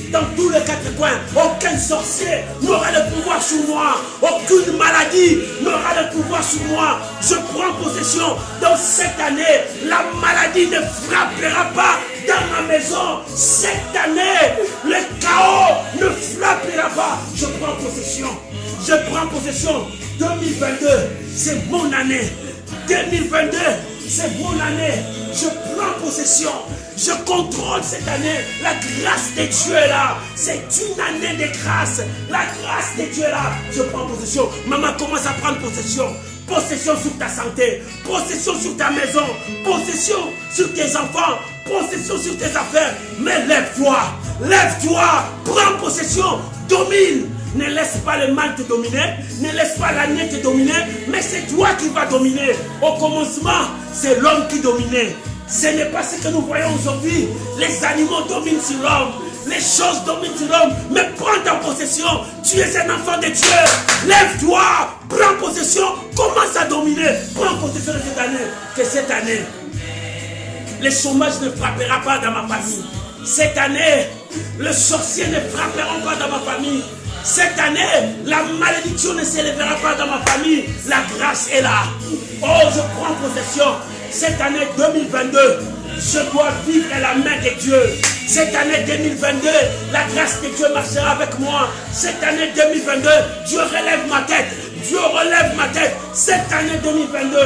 Dans tous les quatre coins, aucun sorcier n'aura le pouvoir sur moi. Aucune maladie n'aura le pouvoir sur moi. Je prends possession. Dans cette année, la maladie ne frappera pas dans ma maison. Cette année, le chaos ne frappera pas. Je prends possession. Je prends possession. 2022, c'est mon année. 2022, c'est mon année. Je prends possession. Je contrôle cette année. La grâce de Dieu est là. C'est une année de grâce. La grâce de Dieu est là. Je prends possession. Maman commence à prendre possession. Possession sur ta santé. Possession sur ta maison. Possession sur tes enfants. Possession sur tes affaires. Mais lève-toi. Lève-toi. Prends possession. Domine. Ne laisse pas le mal te dominer. Ne laisse pas l'année te dominer. Mais c'est toi qui vas dominer. Au commencement, c'est l'homme qui dominait. Ce n'est pas ce que nous voyons aujourd'hui. Les animaux dominent sur l'homme. Les choses dominent sur l'homme. Mais prends ta possession. Tu es un enfant de Dieu. Lève-toi. Prends possession. Commence à dominer. Prends possession de cette année. Que cette année, le chômage ne frappera pas dans ma famille. Cette année, le sorcier ne frappera pas dans ma famille. Cette année, la malédiction ne s'élèvera pas dans ma famille. La grâce est là. Oh, je prends possession. Cette année 2022, je dois vivre la main de Dieu. Cette année 2022, la grâce de Dieu marchera avec moi. Cette année 2022, Dieu relève ma tête. Dieu relève ma tête. Cette année 2022,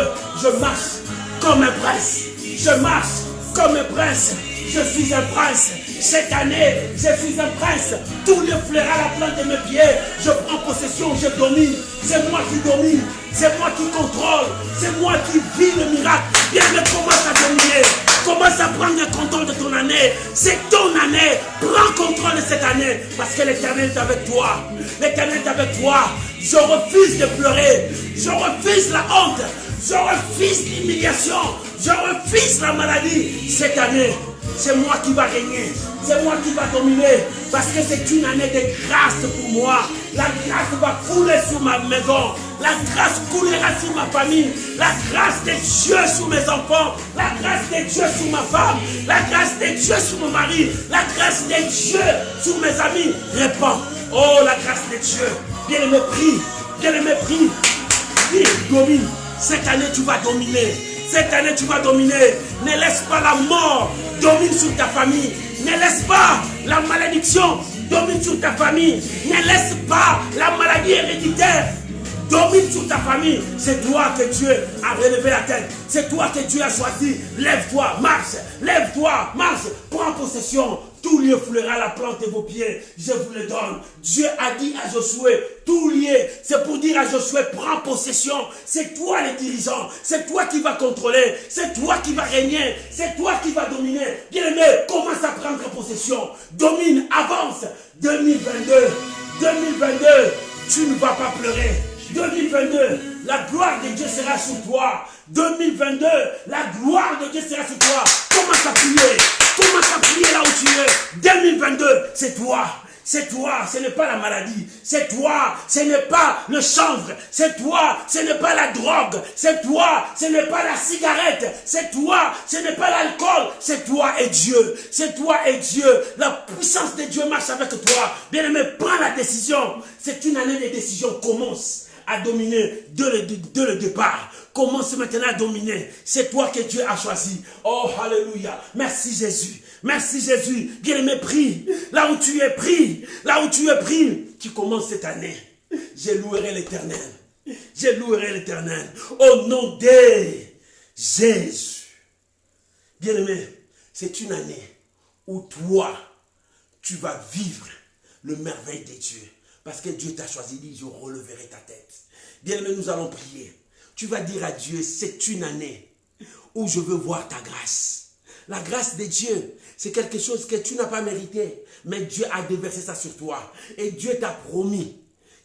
je marche comme un prince. Je marche comme un prince. je suis un prince. Cette année, je suis un prince. Tout le flaira la plante de mes pieds. Je prends possession, je domine. C'est moi qui domine. C'est moi qui contrôle. C'est moi qui vis le miracle. Bien, mais commence à dominer. Commence à prendre le contrôle de ton année. C'est ton année. Prends contrôle de cette année. Parce que l'Éternel est avec toi. L'Éternel est avec toi. Je refuse de pleurer. Je refuse la honte. Je refuse l'humiliation. Je refuse la maladie. Cette année, c'est moi qui va régner. C'est moi qui va dominer. Parce que c'est une année de grâce pour moi. La grâce va couler sur ma maison. La grâce coulera sur ma famille. La grâce de Dieu sur mes enfants. La grâce de Dieu sur ma femme. La grâce de Dieu sur mon mari. La grâce de Dieu sur mes amis. Répands. Oh, la grâce de Dieu. Bien-aimé, prie. Bien-aimé, prie. Prie, domine. Cette année, tu vas dominer. Cette année, tu vas dominer. Ne laisse pas la mort dominer sur ta famille. Ne laisse pas la malédiction dominer sur ta famille. Ne laisse pas la maladie héréditaire domine sur ta famille. C'est toi que Dieu a relevé la tête. C'est toi que Dieu a choisi. Lève-toi, marche. Lève-toi, marche. Prends possession. Tout lieu fleura la plante de vos pieds. Je vous le donne. Dieu a dit à Josué, tout lieu, c'est pour dire à Josué, prends possession. C'est toi le dirigeant. C'est toi qui vas contrôler. C'est toi qui vas régner. C'est toi qui vas dominer. Bien-aimé, commence à prendre possession. Domine, avance. 2022, 2022, tu ne vas pas pleurer. 2022, la gloire de Dieu sera sur toi. 2022, la gloire de Dieu sera sur toi. Commence à prier. Commence à prier là où tu es. 2022, c'est toi. C'est toi, ce n'est pas la maladie. C'est toi, ce n'est pas le chanvre. C'est toi, ce n'est pas la drogue. C'est toi, ce n'est pas la cigarette. C'est toi, ce n'est pas l'alcool. C'est toi et Dieu. C'est toi et Dieu. La puissance de Dieu marche avec toi. Bien-aimé, prends la décision. C'est une année de décision. Commence à dominer dès le départ. Commence maintenant à dominer. C'est toi que Dieu a choisi. Oh, alléluia. Merci Jésus. Merci Jésus. Bien-aimé, prie. Là où tu es, prie. Là où tu es, prie. Tu commences cette année. Je louerai l'Éternel. Je louerai l'Éternel. Au nom de Jésus. Bien-aimé, c'est une année où toi, tu vas vivre le merveille de Dieu. Parce que Dieu t'a choisi, dit, je releverai ta tête. Bien-aimé, nous allons prier. Tu vas dire à Dieu, c'est une année où je veux voir ta grâce. La grâce de Dieu, c'est quelque chose que tu n'as pas mérité. Mais Dieu a déversé ça sur toi. Et Dieu t'a promis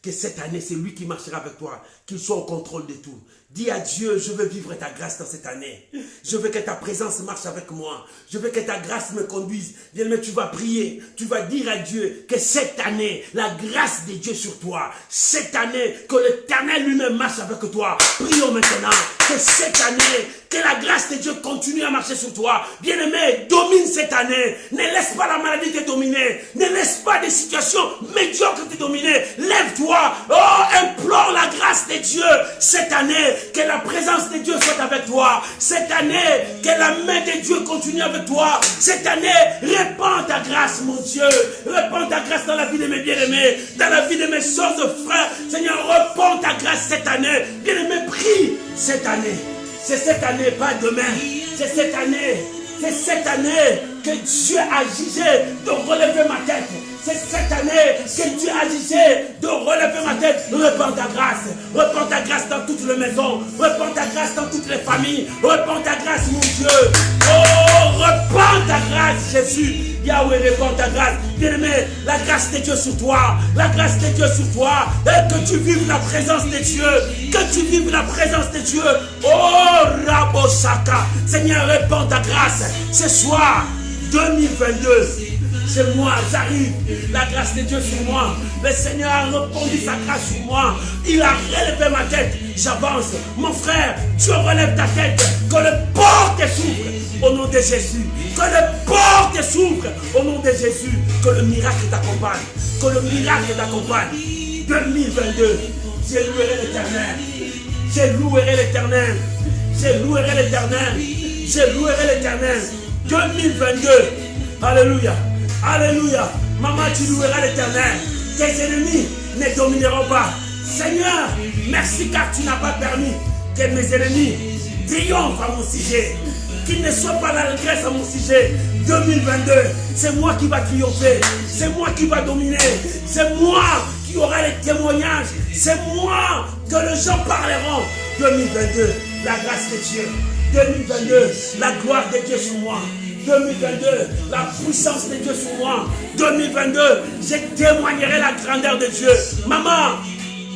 que cette année, c'est lui qui marchera avec toi. Qu'il soit au contrôle de tout. Dis à Dieu, je veux vivre ta grâce dans cette année. Je veux que ta présence marche avec moi. Je veux que ta grâce me conduise. Bien-aimé, tu vas prier. Tu vas dire à Dieu que cette année, la grâce de Dieu sur toi. Cette année, que l'Éternel lui-même marche avec toi. Prions maintenant que cette année, que la grâce de Dieu continue à marcher sur toi. Bien-aimé, domine cette année. Ne laisse pas la maladie te dominer. Ne laisse pas des situations médiocres te dominer. Lève-toi. Oh, implore la grâce de Dieu cette année. Que la présence de Dieu soit avec toi. Cette année, que la main de Dieu continue avec toi. Cette année, répands ta grâce, mon Dieu. Répands ta grâce dans la vie de mes bien-aimés. Dans la vie de mes soeurs et frères. Seigneur, répands ta grâce cette année. Bien-aimé, prie cette année. C'est cette année, pas demain. C'est cette année. C'est cette année que Dieu a jugé de relever ma tête. C'est cette année que Dieu a jugé de relever ma tête. Répands ta grâce. Répands ta grâce dans toutes les maisons. Répands ta grâce dans toutes les familles. Répands ta grâce, mon Dieu. Oh, répands ta grâce, Jésus. Yahweh, répands ta grâce. Bien-aimé, la grâce de Dieu sur toi. La grâce de Dieu sur toi. Et que tu vives la présence de Dieu. Que tu vives la présence de Dieu. Oh, Rabosaka. Seigneur, répands ta grâce. Ce soir, 2022. C'est moi, j'arrive. La grâce de Dieu sur moi. Le Seigneur a répandu sa grâce sur moi. Il a relevé ma tête. J'avance. Mon frère, tu relèves ta tête. Que le porte s'ouvre au nom de Jésus. Que le porte s'ouvre au nom de Jésus. Que le miracle t'accompagne. Que le miracle t'accompagne. 2022, je louerai l'Éternel. Je louerai l'Éternel. Je louerai l'Éternel. Je louerai l'Éternel. 2022. Alléluia. Alléluia. Maman, tu loueras l'Éternel. Tes ennemis ne domineront pas. Seigneur, merci car tu n'as pas permis que mes ennemis triomphent à mon sujet. Qu'ils ne soient pas l'allégresse à mon sujet. 2022, c'est moi qui va triompher. C'est moi qui va dominer. C'est moi qui aura les témoignages. C'est moi que les gens parleront. 2022, la grâce de Dieu. 2022, la gloire de Dieu sur moi. 2022, la puissance de Dieu sur moi. 2022, je témoignerai la grandeur de Dieu. Maman,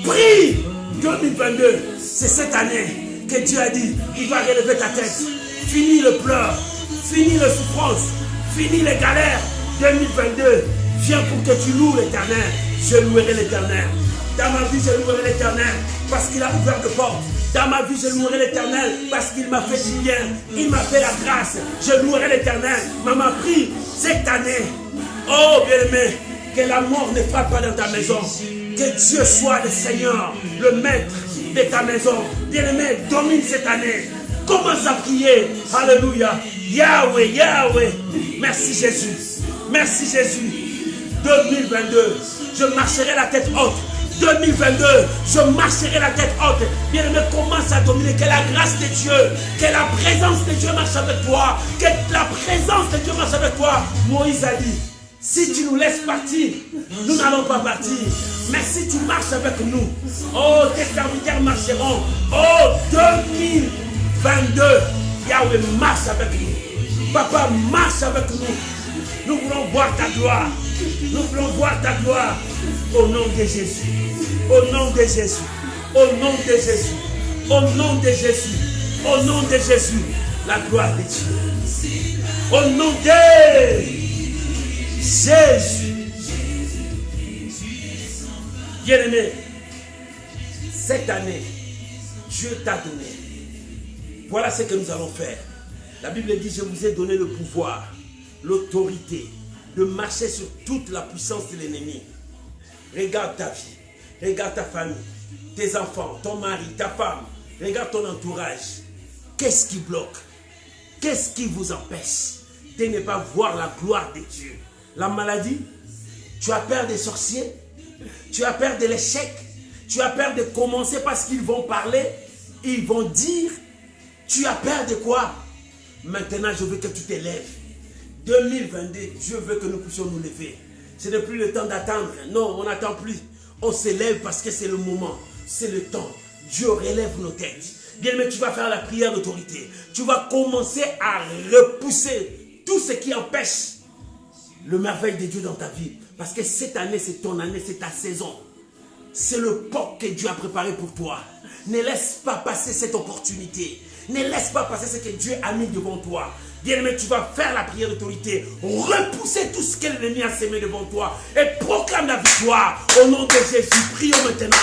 prie. 2022, c'est cette année que Dieu a dit, il va relever ta tête. Fini le pleur, fini la souffrance, fini les galères. 2022, viens pour que tu loues l'Éternel. Je louerai l'Éternel. Dans ma vie, je louerai l'Éternel parce qu'il a ouvert de portes. Dans ma vie, je louerai l'Éternel parce qu'il m'a fait du bien. Il m'a fait la grâce. Je louerai l'Éternel. Maman, prie cette année. Oh, bien-aimé, que la mort ne frappe pas dans ta maison. Que Dieu soit le Seigneur, le maître de ta maison. Bien-aimé, domine cette année. Commence à prier. Alléluia. Yahweh, Yahweh. Merci Jésus. Merci Jésus. 2022, je marcherai la tête haute. 2022, je marcherai la tête haute. Bien-aimé, commence à dominer. Que la grâce de Dieu, que la présence de Dieu marche avec toi. Que la présence de Dieu marche avec toi. Moïse a dit, si tu nous laisses partir, nous n'allons pas partir. Mais si tu marches avec nous, oh, tes serviteurs marcheront. Oh, 2022, Yahweh marche avec nous. Papa, marche avec nous. Nous voulons voir ta gloire. Nous voulons voir ta gloire. Au nom de Jésus. Au nom de Jésus. Au nom de Jésus. Au nom de Jésus. Au nom de Jésus. La gloire de Dieu. Au nom de Jésus. Bien-aimé, cette année, Dieu t'a donné. Voilà ce que nous allons faire. La Bible dit, je vous ai donné le pouvoir, l'autorité de marcher sur toute la puissance de l'ennemi. Regarde ta vie, regarde ta famille, tes enfants, ton mari, ta femme, regarde ton entourage. Qu'est-ce qui bloque? Qu'est-ce qui vous empêche de ne pas voir la gloire de Dieu? La maladie? Tu as peur des sorciers? Tu as peur de l'échec? Tu as peur de commencer parce qu'ils vont parler? Ils vont dire? Tu as peur de quoi? Maintenant, je veux que tu t'élèves. 2022, je veux que nous puissions nous lever. Ce n'est plus le temps d'attendre. Non, on n'attend plus. On s'élève parce que c'est le moment. C'est le temps. Dieu relève nos têtes. Bien, mais tu vas faire la prière d'autorité. Tu vas commencer à repousser tout ce qui empêche le merveille de Dieu dans ta vie. Parce que cette année, c'est ton année, c'est ta saison. C'est le port que Dieu a préparé pour toi. Ne laisse pas passer cette opportunité. Ne laisse pas passer ce que Dieu a mis devant toi. Bien-aimé, tu vas faire la prière d'autorité. Repousser tout ce que l'ennemi a semé devant toi. Et proclame la victoire. Au nom de Jésus, prions maintenant.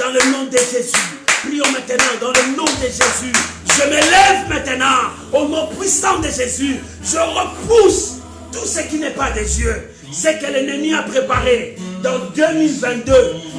Dans le nom de Jésus. Prions maintenant dans le nom de Jésus. Je me lève maintenant. Au nom puissant de Jésus. Je repousse tout ce qui n'est pas de Dieu. Ce que l'ennemi a préparé dans 2022.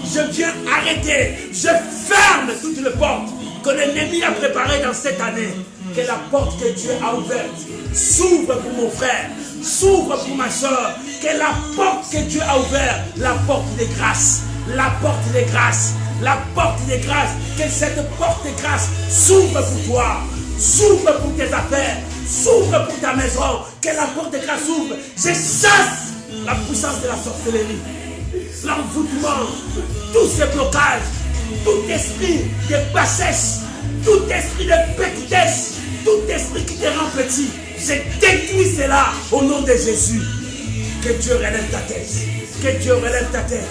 Je viens arrêter. Je ferme toutes les portes que l'ennemi a préparées dans cette année. Que la porte que Dieu a ouverte s'ouvre pour mon frère, s'ouvre pour ma soeur. Que la porte que Dieu a ouverte, la porte de grâce, la porte de grâce, la porte de grâce, que cette porte de grâce s'ouvre pour toi, s'ouvre pour tes affaires, s'ouvre pour ta maison. Que la porte de grâce s'ouvre. Je chasse la puissance de la sorcellerie, l'envoûtement, tous ces blocages, tout esprit de bassesse, tout esprit de petitesse, tout esprit qui te rend petit, je détruis cela au nom de Jésus. Que Dieu relève ta tête. Que Dieu relève ta tête.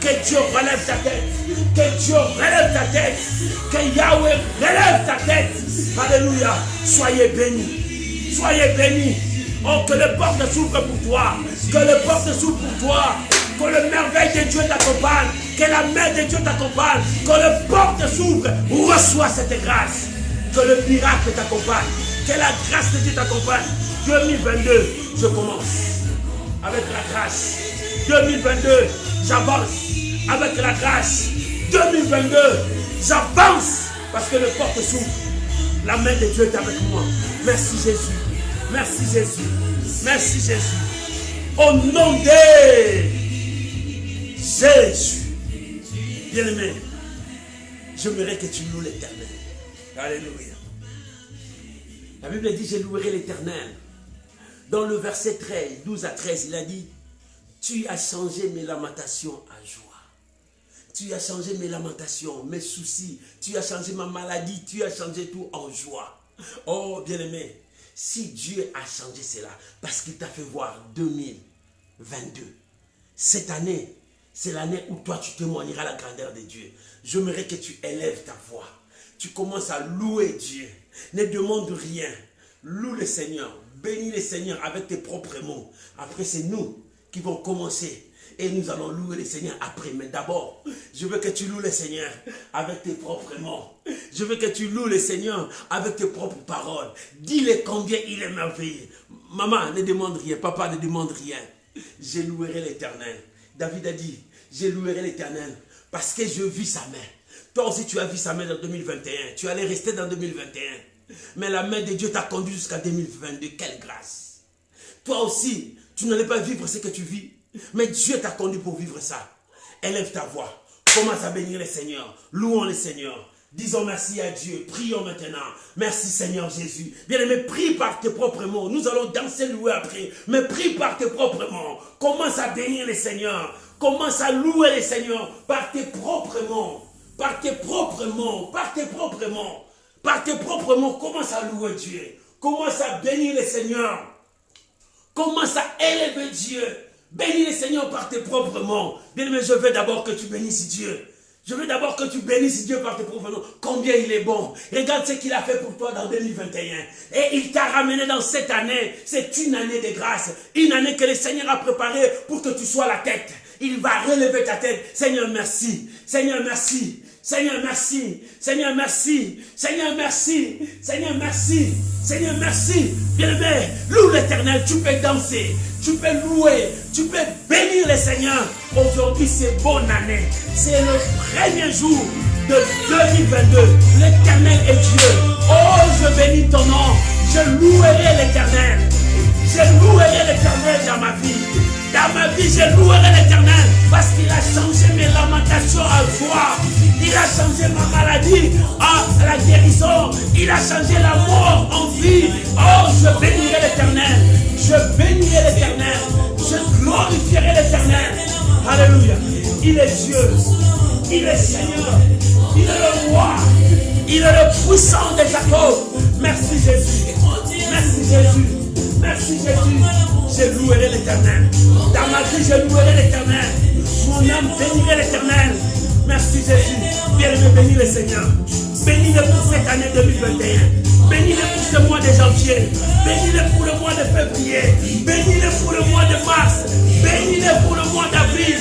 Que Dieu relève ta tête. Que Dieu relève ta tête. Que Yahweh relève ta tête. Alléluia. Soyez bénis. Soyez bénis. Oh, que le porte s'ouvre pour toi. Que le porte s'ouvre pour toi. Que le merveille de Dieu t'accompagne. Que la main de Dieu t'accompagne. Que le porte s'ouvre. Reçois cette grâce. Que le miracle t'accompagne. Que la grâce de Dieu t'accompagne. 2022, je commence avec la grâce. 2022, j'avance avec la grâce. 2022, j'avance parce que le porte s'ouvre. La main de Dieu est avec moi. Merci Jésus. Merci Jésus. Merci Jésus. Au nom de Jésus. Bien-aimé, j'aimerais que tu loues l'Éternel. Alléluia. La Bible dit, je louerai l'Éternel Dans le verset 13, 12 à 13, il a dit, tu as changé mes lamentations en joie. Tu as changé mes lamentations, mes soucis. Tu as changé ma maladie. Tu as changé tout en joie. Oh, bien-aimé, si Dieu a changé cela, parce qu'il t'a fait voir 2022, cette année, c'est l'année où toi tu témoigneras la grandeur de Dieu. J'aimerais que tu élèves ta voix. Tu commences à louer Dieu. Ne demande rien. Loue le Seigneur. Bénis le Seigneur avec tes propres mots. Après, c'est nous qui vont commencer. Et nous allons louer le Seigneur après. Mais d'abord, je veux que tu loues le Seigneur avec tes propres mots. Je veux que tu loues le Seigneur avec tes propres paroles. Dis-le combien il est merveilleux. Maman, ne demande rien. Papa, ne demande rien. Je louerai l'Éternel. David a dit, je louerai l'Éternel parce que je vis sa main. Toi aussi, tu as vu sa main dans 2021. Tu allais rester dans 2021. Mais la main de Dieu t'a conduit jusqu'à 2022. Quelle grâce. Toi aussi, tu n'allais pas vivre ce que tu vis. Mais Dieu t'a conduit pour vivre ça. Élève ta voix. Commence à bénir le Seigneur. Louons le Seigneur. Disons merci à Dieu. Prions maintenant. Merci Seigneur Jésus. Bien-aimé, prie par tes propres mots. Nous allons danser, louer après. Mais prie par tes propres mots. Commence à bénir le Seigneur. Commence à louer le Seigneur par tes propres mots. Par tes propres mots. Par tes propres mots. Par tes propres mots. Commence à louer Dieu. Commence à bénir le Seigneur. Commence à élever Dieu. Bénis le Seigneur par tes propres mots. Bien-aimé, je veux d'abord que tu bénisses Dieu. Je veux d'abord que tu bénisses Dieu par tes propres mots. Combien il est bon. Regarde ce qu'il a fait pour toi dans 2021. Et il t'a ramené dans cette année. C'est une année de grâce. Une année que le Seigneur a préparée pour que tu sois la tête. Il va relever ta tête. Seigneur, merci. Seigneur, merci. Seigneur, merci. Seigneur, merci. Seigneur, merci. Seigneur, merci. Seigneur, merci. Bien-aimé, loue l'Éternel. Tu peux danser. Tu peux louer. Tu peux bénir le Seigneur. Aujourd'hui, c'est bonne année. C'est le premier jour de 2022. L'Éternel est Dieu. Oh, je bénis ton nom. Je louerai l'Éternel. Je louerai l'Éternel dans ma vie. Dans ma vie, je louerai l'Éternel parce qu'il a changé mes lamentations en joie. Il a changé ma maladie en la guérison. Il a changé la mort en vie. Oh, je bénirai l'Éternel. Je bénirai l'Éternel. Je glorifierai l'Éternel. Alléluia. Il est Dieu. Il est Seigneur. Il est le roi. Il est le puissant de Jacob. Merci Jésus. Merci Jésus. Merci Jésus. Je louerai l'Éternel. Dans ma vie, je louerai l'Éternel. Mon âme bénirait l'Éternel. Merci Jésus. Bien-aimé, bénis le Seigneur. Bénis-le pour cette année 2021. Bénis-le pour ce mois de janvier. Bénis-le pour le mois de février. Bénis-le pour le mois de mars. Bénis-le pour le mois d'avril.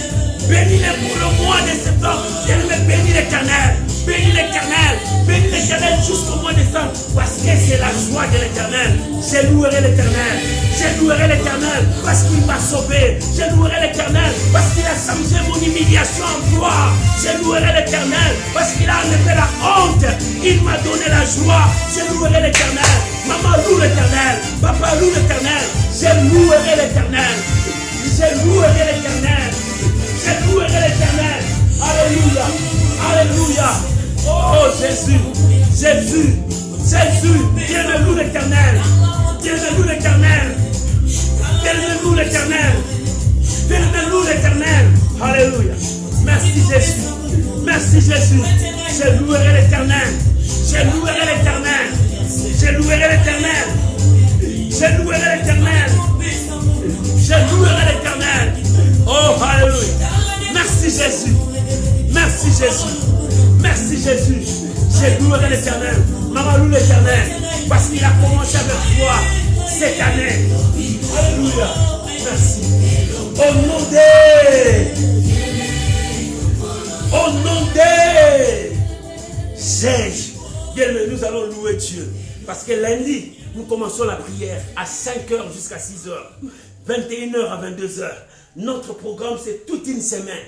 Bénis-le pour le mois de septembre. Bien-aimé, bénis l'Éternel. Bénis l'Éternel. Bénis l'Éternel jusqu'au mois de décembre. Parce que c'est la joie de l'Éternel. Je louerai l'Éternel. Je louerai l'Éternel parce qu'il m'a sauvé. Je louerai l'Éternel parce qu'il a changé mon humiliation en gloire. Je louerai l'Éternel parce qu'il a enlevé la honte. Il m'a donné la joie. Je louerai l'Éternel. Maman loue l'Éternel. Papa loue l'Éternel. Je louerai l'Éternel. Je louerai l'Éternel. Je louerai l'Éternel. Alléluia. Alléluia. Oh Jésus. Jésus. Jésus. Bien loue l'Éternel. Bien-aimé, loue l'Éternel. Bien-aimé, loue l'Éternel. Bien-aimé, loue l'Éternel. Alléluia. Merci Jésus. Merci Jésus. Je louerai l'Éternel. Je louerai l'Éternel. Je louerai l'Éternel. Je louerai l'Éternel. Je louerai l'Éternel. Oh, alléluia. Merci Jésus. Merci Jésus. Merci Jésus. Je louerai l'Éternel. Maman loue l'Éternel. Parce qu'il a commencé avec toi cette année. Alléluia. Merci. Au nom de Jésus. Bien, nous allons louer Dieu. Parce que lundi, nous commençons la prière à 5h jusqu'à 6h. 21h à 22h. Notre programme, c'est toute une semaine.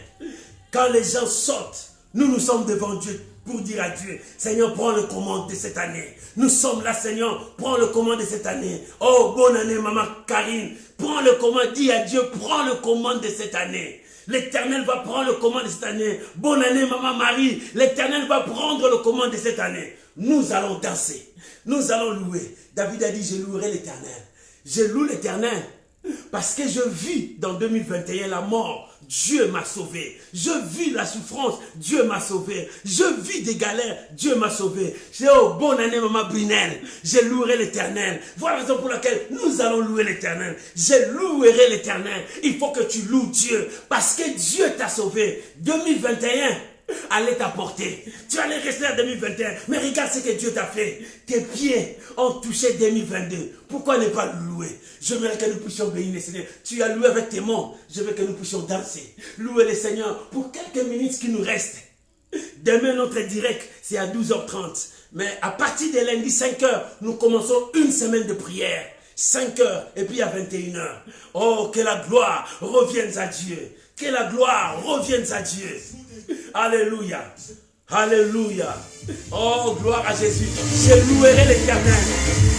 Quand les gens sortent, nous sommes devant Dieu pour dire à Dieu, Seigneur, prends le commande de cette année. Nous sommes là, Seigneur, prends le commande de cette année. Oh, bonne année, maman Karine. Prends le commande, dis à Dieu, prends le commande de cette année. L'Éternel va prendre le commande de cette année. Bonne année, maman Marie. L'Éternel va prendre le commande de cette année. Nous allons danser. Nous allons louer. David a dit, je louerai l'Éternel. Je loue l'Éternel parce que je vis dans 2021 la mort. Dieu m'a sauvé. Je vis la souffrance. Dieu m'a sauvé. Je vis des galères. Dieu m'a sauvé. J'ai bonne année, maman Brunel. Je louerai l'Éternel. Voilà la raison pour laquelle nous allons louer l'Éternel. Je louerai l'Éternel. Il faut que tu loues Dieu parce que Dieu t'a sauvé. 2021. Allez t'apporter. Tu allais rester en 2021. Mais regarde ce que Dieu t'a fait. Tes pieds ont touché 2022. Pourquoi ne pas le louer? Je veux que nous puissions bénir le Seigneur. Tu as loué avec tes mains. Je veux que nous puissions danser. Louer le Seigneur pour quelques minutes qui nous restent. Demain, notre direct, c'est à 12h30. Mais à partir de lundi 5h, nous commençons une semaine de prière. 5h et puis à 21h. Oh, que la gloire revienne à Dieu. Que la gloire revienne à Dieu. Alléluia. Alléluia. Oh, gloire à Jésus. Je louerai l'Éternel.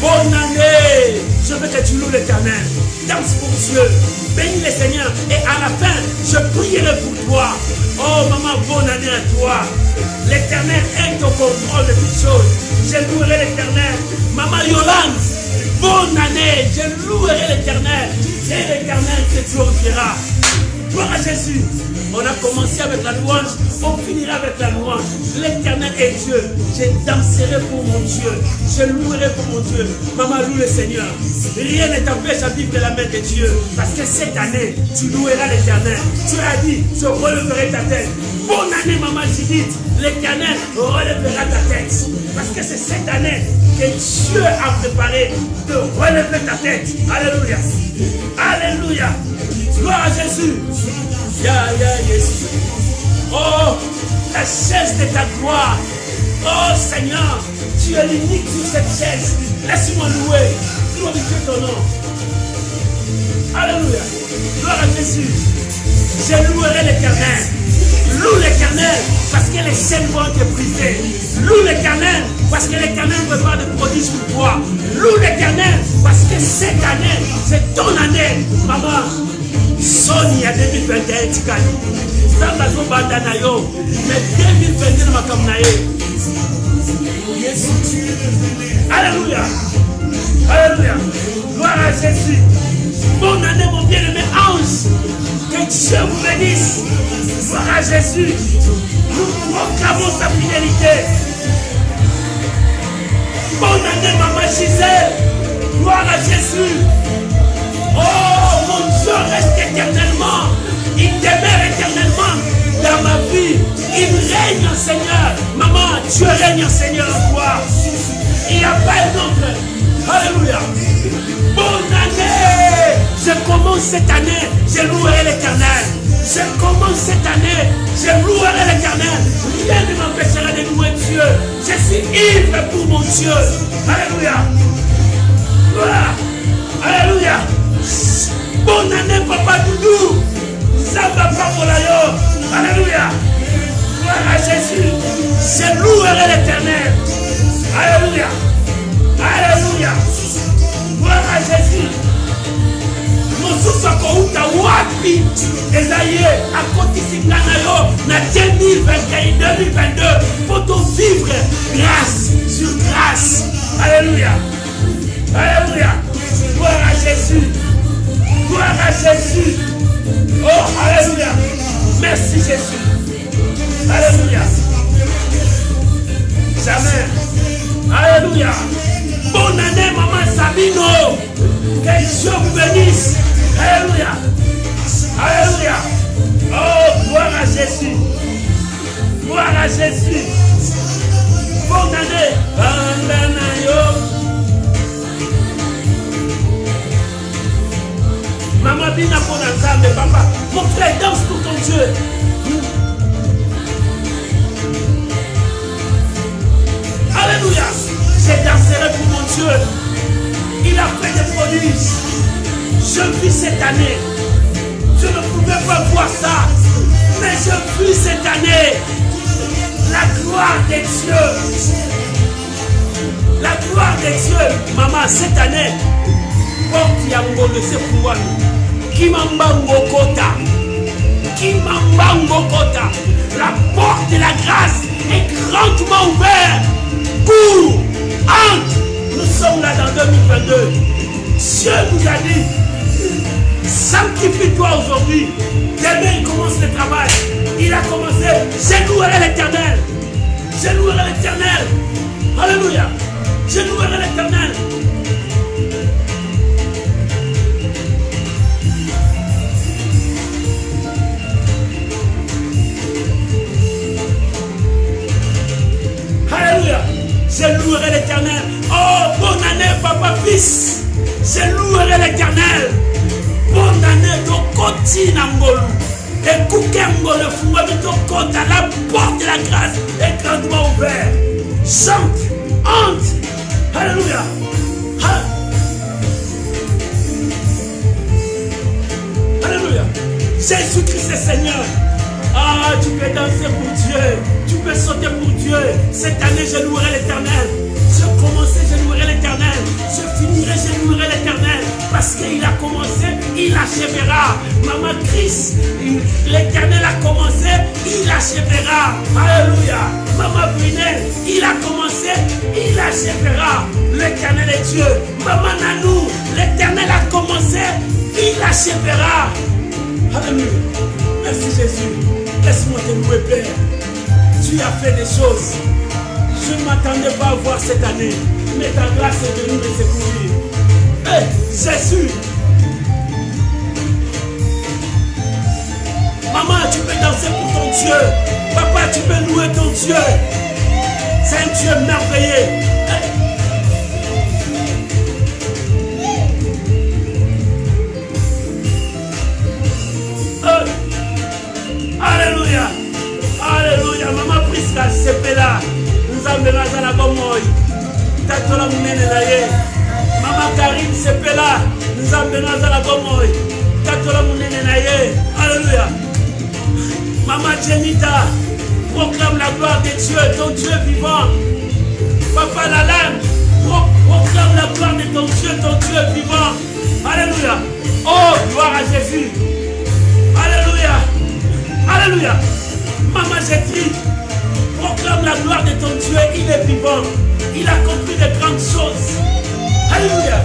Bonne année. Je veux que tu loues l'Éternel. Danse pour Dieu. Bénis le Seigneur. Et à la fin, je prierai pour toi. Oh, maman, bonne année à toi. L'Éternel est au contrôle de toutes choses. Je louerai l'Éternel. Maman Yolande, bonne année. Je louerai l'Éternel. Et l'Éternel te glorifiera. Gloire à Jésus. On a commencé avec la louange, on finira avec la louange. L'Éternel est Dieu. Je danserai pour mon Dieu. Je louerai pour mon Dieu. Maman, loue le Seigneur. Rien ne t'empêche à vivre de la main de Dieu. Parce que cette année, tu loueras l'Éternel. Tu as dit, je releverai ta tête. Bonne année, maman Judith. L'Éternel relèvera ta tête. Parce que c'est cette année que Dieu a préparé de relever ta tête. Alléluia. Alléluia. Gloire à Jésus. Jésus. Oh, la chaise de ta gloire. Oh Seigneur, tu es l'unique sur cette chaise. Laisse-moi louer. Glorifier ton nom. Alléluia. Gloire à Jésus. Je louerai l'Éternel. Loue l'Éternel parce que les chaînes vont te briser. Loue l'Éternel parce que l'Éternel prépare des prodiges pour toi. Loue l'Éternel parce que cette année, c'est ton année. Maman, Sonia 2021 tikali. Samba zo banda na yo. Mais 2021 makam na ye. Alléluia. Alléluia. Gloire à Jésus. Bonne année mon bien-aimé ange. Que Dieu vous bénisse. Gloire à Jésus. Nous proclamons sa fidélité. Bonne année maman Gisèle. Gloire à Jésus. Oh, mon Dieu reste éternellement. Il demeure éternellement dans ma vie. Il règne, Seigneur. Maman, Dieu règne, Seigneur, en toi. Il n'y a pas un autre. Alléluia. Bonne année. Je commence cette année. Je louerai l'Éternel. Je commence cette année. Je louerai l'Éternel. Rien ne m'empêchera de louer Dieu. Je suis ivre pour mon Dieu. Alléluia. Voilà. Alléluia. Bonne année, Papa Doudou. Samba Papolayo. Alléluia. Gloire à Jésus. Je louerai l'Éternel. Alléluia. Alléluia. Gloire à Jésus. Mosusu akouta wapi ezaye akotisi nga na yo na 2021 2022 pour te vivre grâce sur grâce. Alléluia. Alléluia. Gloire à Jésus. Gloire à Jésus. Oh, alléluia. Merci Jésus. Alléluia. Jamais. Alléluia. Bonne année, maman Sabino. Que Dieu vous bénisse. Alléluia. Alléluia. Oh, gloire à Jésus. Gloire à Jésus. Bonne année. Maman Bina pour l'ensemble, papa. Mon frère, danse pour ton Dieu. Alléluia. Je danserai pour mon Dieu. Il a fait des prodiges. Je vis cette année. Je ne pouvais pas voir ça. Mais je vis cette année. La gloire de Dieu. La gloire de Dieu. Maman, cette année, porte yango de ce pouvoir. Kimambango kota. Kimambango kota. La porte de la grâce est grandement ouverte. Pour entre. Nous sommes là dans 2022. Dieu nous a dit, sanctifie-toi aujourd'hui. Demain, il commence le travail. Il a commencé, je louerai l'Éternel. Je louerai l'Éternel. Alléluia. Je louerai l'Éternel. Alléluia. Je louerai l'Éternel. Oh, bonne année, papa, fils. Je louerai l'Éternel. Bonne année, ton côté Nambolu. Et Koukembo, le fouet de ton côté, la porte de la grâce est grandement ouverte. Chante, hante. Alléluia. Alléluia. Jésus-Christ est Seigneur. Ah, tu peux danser pour Dieu. Tu peux sauter pour Dieu. Cette année, je louerai l'Éternel. Je commencerai, je louerai l'Éternel. Je finirai, je louerai l'Éternel. Parce qu'il a commencé, il achèvera. Maman Christ, l'Éternel a commencé, il achèvera. Alléluia. Maman Brunel, il a commencé, il achèvera. L'Éternel est Dieu. Maman Nanou, l'Éternel a commencé, il achèvera. Alléluia. Merci Jésus. Laisse-moi te louer, Père. Tu as fait des choses. Je ne m'attendais pas à voir cette année. Mais ta grâce est venue me secourir. Hey, Jésus. Maman, tu peux danser pour ton Dieu. Papa, tu peux louer ton Dieu. C'est un Dieu merveilleux. Hey. Alléluia. Alléluia. Maman Prisca, c'est là. Nous avons besoin la gomoy. Tatola munene na ye. Maman Karine, c'est là. Nous avons besoin la gomoy. Tatola munene na ye. Alléluia. Maman Jenita, proclame la gloire de Dieu, ton Dieu vivant. Papa Lalan, proclame la gloire de ton Dieu vivant. Alléluia. Oh, gloire à Jésus. Alléluia. Alléluia. Maman Jétri, proclame la gloire de ton Dieu. Il est vivant. Il a accompli de grandes choses. Alléluia.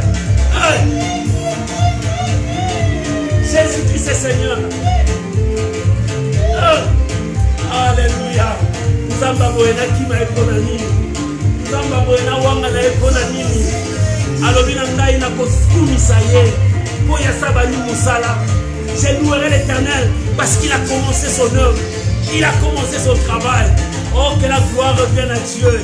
Jésus-Christ est Seigneur. Alléluia. Nous avons besoin de l'économie. Nous avons besoin de l'économie. Alors, nous avons besoin je louerai l'Éternel parce qu'il a commencé son œuvre. Il a commencé son travail. Oh, que la gloire revienne à Dieu.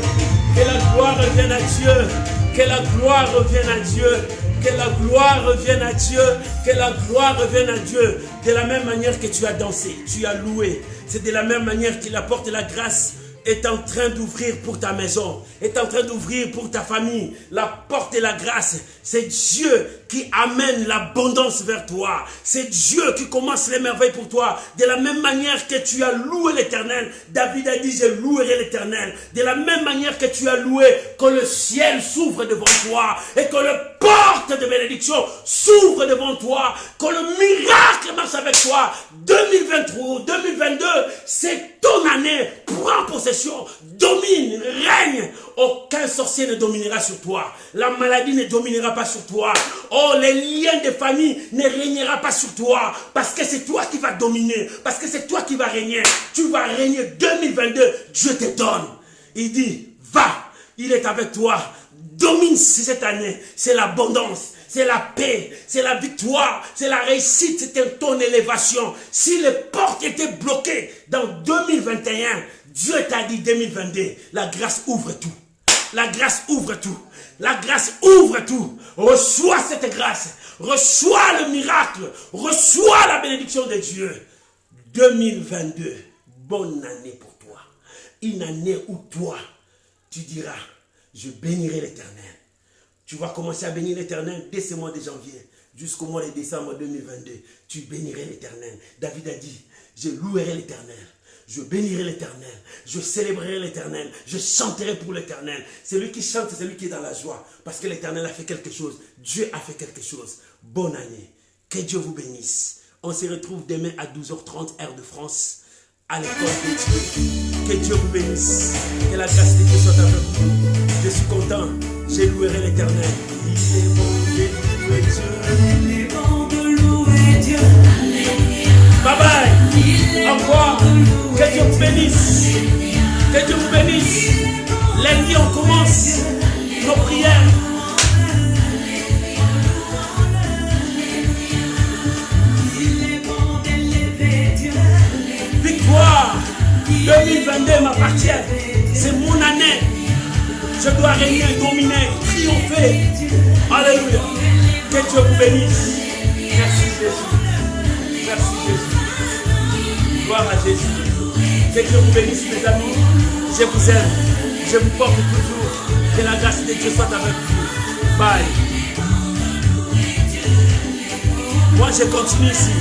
Que la gloire revienne à Dieu. Que la gloire revienne à Dieu. Que la gloire revienne à Dieu. Que la gloire revienne à Dieu. De la même manière que tu as dansé, tu as loué. C'est de la même manière qu'il apporte la grâce. Est en train d'ouvrir pour ta maison, est en train d'ouvrir pour ta famille. La porte de la grâce, c'est Dieu qui amène l'abondance vers toi. C'est Dieu qui commence les merveilles pour toi. De la même manière que tu as loué l'Éternel, David a dit, je louerai l'Éternel. De la même manière que tu as loué, que le ciel s'ouvre devant toi et que le porte de bénédiction s'ouvre devant toi, que le miracle marche avec toi. 2023, 2022, c'est ton année. Prends possession, domine, règne. Aucun sorcier ne dominera sur toi. La maladie ne dominera pas sur toi. Oh, les liens de famille ne régnera pas sur toi. Parce que c'est toi qui vas dominer. Parce que c'est toi qui vas régner. Tu vas régner 2022. Dieu te donne. Il dit, va. Il est avec toi. Domine cette année. C'est l'abondance. C'est la paix, c'est la victoire, c'est la réussite, c'est ton élévation. Si les portes étaient bloquées dans 2021, Dieu t'a dit 2022, la grâce ouvre tout. La grâce ouvre tout. La grâce ouvre tout. Reçois cette grâce. Reçois le miracle. Reçois la bénédiction de Dieu. 2022, bonne année pour toi. Une année où toi, tu diras, je bénirai l'Éternel. Tu vas commencer à bénir l'Éternel dès ce mois de janvier jusqu'au mois de décembre 2022. Tu bénirais l'Éternel. David a dit, je louerai l'Éternel. Je bénirai l'Éternel. Je célébrerai l'Éternel. Je chanterai pour l'Éternel. Celui qui chante, c'est celui qui est dans la joie. Parce que l'Éternel a fait quelque chose. Dieu a fait quelque chose. Bonne année. Que Dieu vous bénisse. On se retrouve demain à 12h30 heure de France. À l'école de Dieu. Que Dieu vous bénisse. Que la grâce de Dieu soit avec vous. Je suis content. Je louerai l'Éternel. Il est bon Dieu. Bye bye. Au revoir. Que Dieu vous bénisse. Que Dieu vous bénisse. Lundi, on commence nos prières. Victoire 2022 m'appartient. C'est mon année. Je dois régner, dominer, triompher. Alléluia. Que Dieu vous bénisse. Merci Jésus. Merci Jésus. Gloire à Jésus. Que Dieu vous bénisse, mes amis. Je vous aime. Je vous porte toujours. Que la grâce de Dieu soit avec vous. Bye. Moi, je continue ici.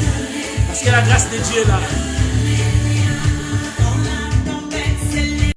Parce que la grâce de Dieu est là.